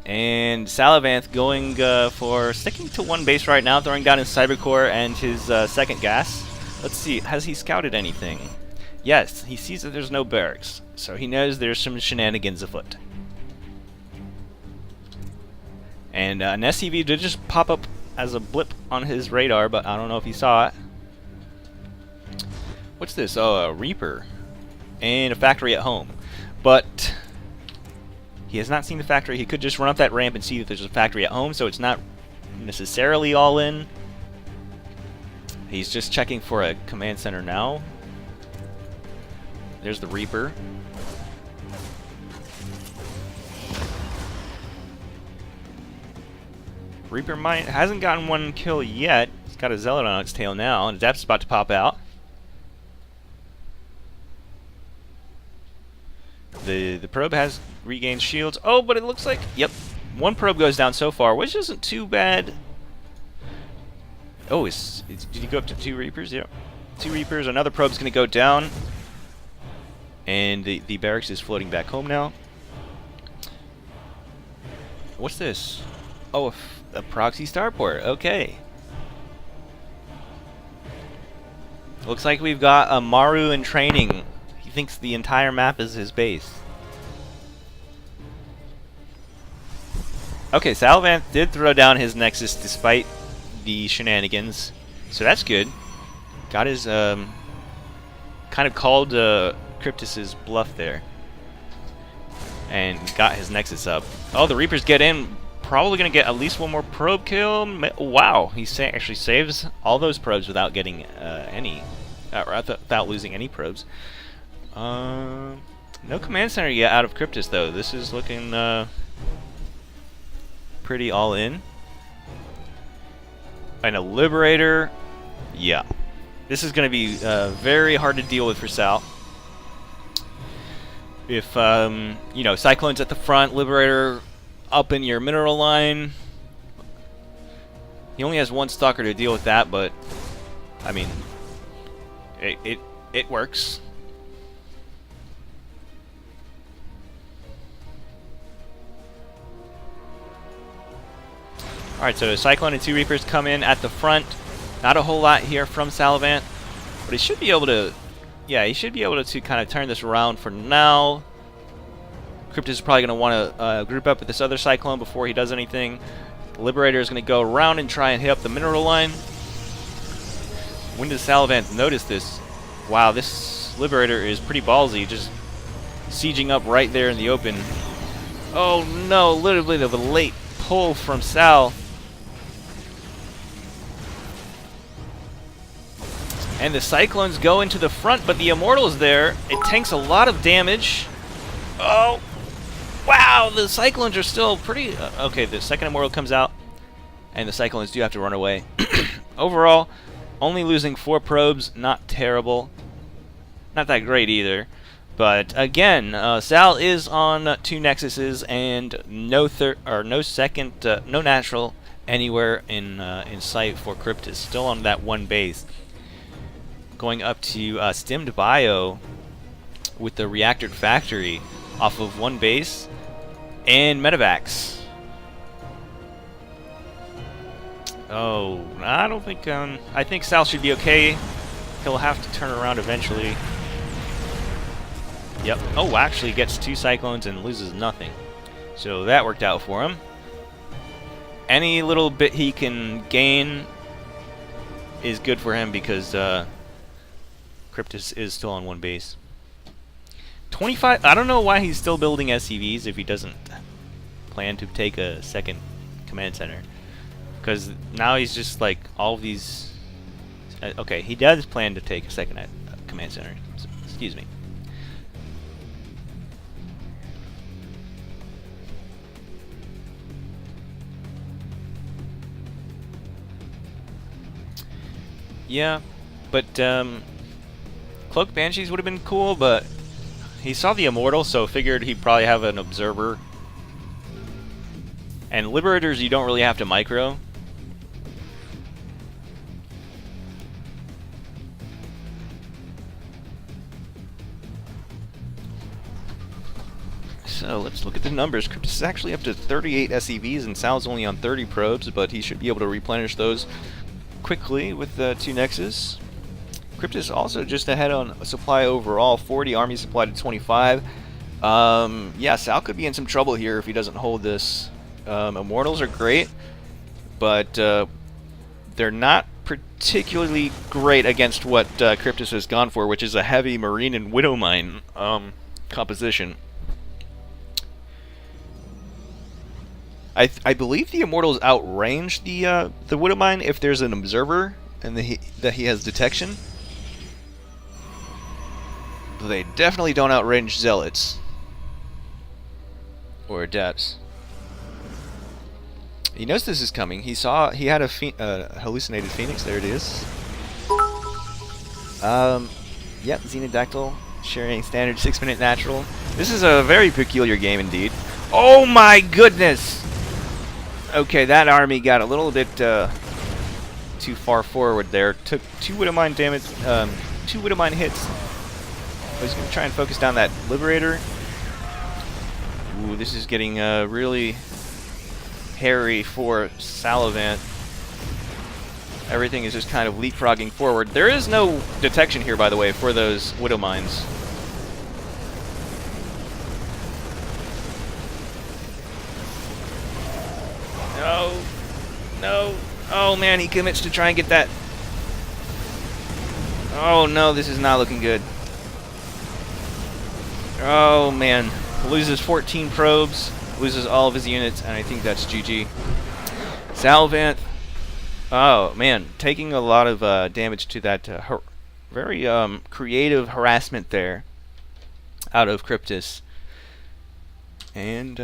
And Salvanth going for sticking to one base right now, throwing down his Cybercore and his second gas. Let's see, has he scouted anything? Yes, he sees that there's no barracks, so he knows there's some shenanigans afoot. And an SCV did just pop up as a blip on his radar, but I don't know if he saw it. What's this? Oh, a Reaper. And a factory at home. But He has not seen the factory. He could just run up that ramp and see that there's a factory at home, so it's not necessarily all in. He's just checking for a command center now. There's the Reaper. Reaper hasn't gotten one kill yet. He's got a Zealot on its tail now, and Adept's about to pop out. The probe has regained shields. Oh, but it looks like, yep, one probe goes down so far, which isn't too bad. Oh, did he go up to 2 Reapers? Yeah, 2 Reapers. Another probe's going to go down, and the barracks is floating back home now. What's this? Oh, a proxy starport. Okay. Looks like we've got a Maru in training. He thinks the entire map is his base. Okay, Salvant did throw down his Nexus despite the shenanigans, so that's good. Got his, kind of called Cryptus's bluff there. And got his Nexus up. Oh, the Reapers get in. Probably going to get at least one more probe kill. Wow, he actually saves all those probes without getting any, without losing any probes. No command center yet out of Cryptus though. This is looking pretty all in. And a Liberator, yeah. This is going to be very hard to deal with for Sal. If you know, Cyclone's at the front, Liberator up in your mineral line. He only has one Stalker to deal with that, but I mean, it works. Alright, so Cyclone and 2 Reapers come in at the front. Not a whole lot here from Salvant, but he should be able to, yeah, he should be able to kind of turn this around for now. Cryptus is probably going to want to group up with this other Cyclone before he does anything. Liberator is going to go around and try and hit up the mineral line. When does Salvant notice this? Wow, this Liberator is pretty ballsy, just sieging up right there in the open. Oh no, literally the late pull from Sal. And the Cyclones go into the front, but the Immortal is there. It tanks a lot of damage. Oh! Wow, the Cyclones are still pretty... okay, the second Immortal comes out, and the Cyclones do have to run away. Overall, only losing 4 probes, not terrible. Not that great either. But again, Sal is on 2 Nexuses and no natural anywhere in sight for Cryptus. Still on that 1 base. Going up to Stimmed Bio with the Reactor Factory off of 1 base and Medivacs. Oh, I don't think I think Sal should be okay. He'll have to turn around eventually. Yep. Oh, actually gets 2 Cyclones and loses nothing. So that worked out for him. Any little bit he can gain is good for him because Cryptus is still on 1 base. 25. I don't know why he's still building SCVs if he doesn't plan to take a second command center. Because now he's just like all of these. Okay, he does plan to take a second command center. Excuse me. Yeah, but Cloak Banshees would have been cool, but he saw the Immortal, so figured he'd probably have an Observer. And Liberators you don't really have to micro. So let's look at the numbers. Cryptus is actually up to 38 SCVs and Sal's only on 30 probes, but he should be able to replenish those quickly with the 2 Nexus. Cryptus also just ahead on supply overall, 40, army supply to 25. Yeah, Sal could be in some trouble here if he doesn't hold this. Immortals are great, but they're not particularly great against what Cryptus has gone for, which is a heavy Marine and Widow Mine composition. I believe the Immortals outrange the Widowmine if there's an observer and that he has detection. But they definitely don't outrange Zealots or Adepts. He knows this is coming. He had a hallucinated Phoenix. There it is. Yep, Xenodactyl sharing standard 6-minute natural. This is a very peculiar game indeed. Oh my goodness! Okay, that army got a little bit too far forward there. Took 2 Widowmine damage, 2 Widowmine hits. I was going to try and focus down that Liberator. Ooh, this is getting really hairy for Salivant. Everything is just kind of leapfrogging forward. There is no detection here, by the way, for those Widowmines. No. No. Oh, man, he commits to try and get that. Oh, no, this is not looking good. Oh, man. Loses 14 probes, loses all of his units, and I think that's GG. Salivant. Oh, man, taking a lot of damage to that very creative harassment there out of Cryptus. And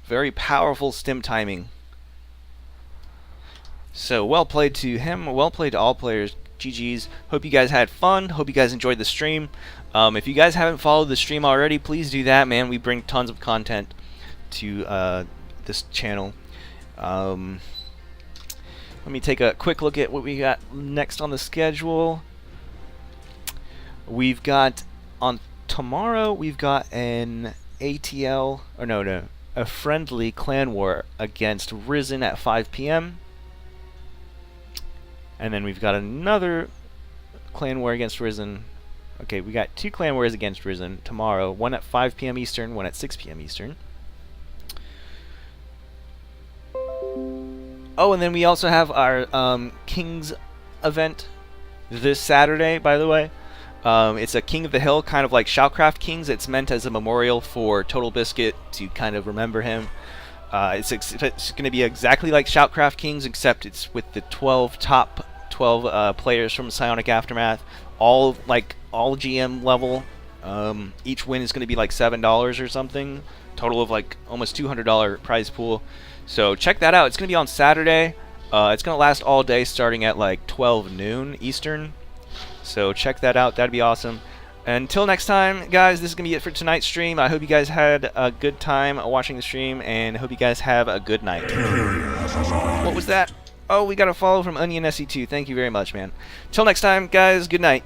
very powerful stim timing. So, well played to him, well played to all players. GG's. Hope you guys had fun. Hope you guys enjoyed the stream. If you guys haven't followed the stream already, please do that, man. We bring tons of content to this channel. Let me take a quick look at what we got next on the schedule. We've got on tomorrow, we've got an ATL, or no, a friendly clan war against Risen at 5 p.m. And then we've got another clan war against Risen. Okay, we got 2 clan wars against Risen tomorrow. One at 5 p.m. Eastern, one at 6 p.m. Eastern. Oh, and then we also have our Kings event this Saturday, by the way. It's a King of the Hill, kind of like Shoutcraft Kings. It's meant as a memorial for Total Biscuit to kind of remember him. It's going to be exactly like Shoutcraft Kings, except it's with the top 12 players from Psionic Aftermath, all GM level. Each win is going to be like $7 or something. Total of like almost $200 prize pool. So check that out. It's going to be on Saturday. It's going to last all day, starting at like 12 noon Eastern. So check that out. That'd be awesome. Until next time, guys, this is going to be it for tonight's stream. I hope you guys had a good time watching the stream, and hope you guys have a good night. What was that? Oh, we got a follow from Onion SE2. Thank you very much, man. Till next time, guys, good night.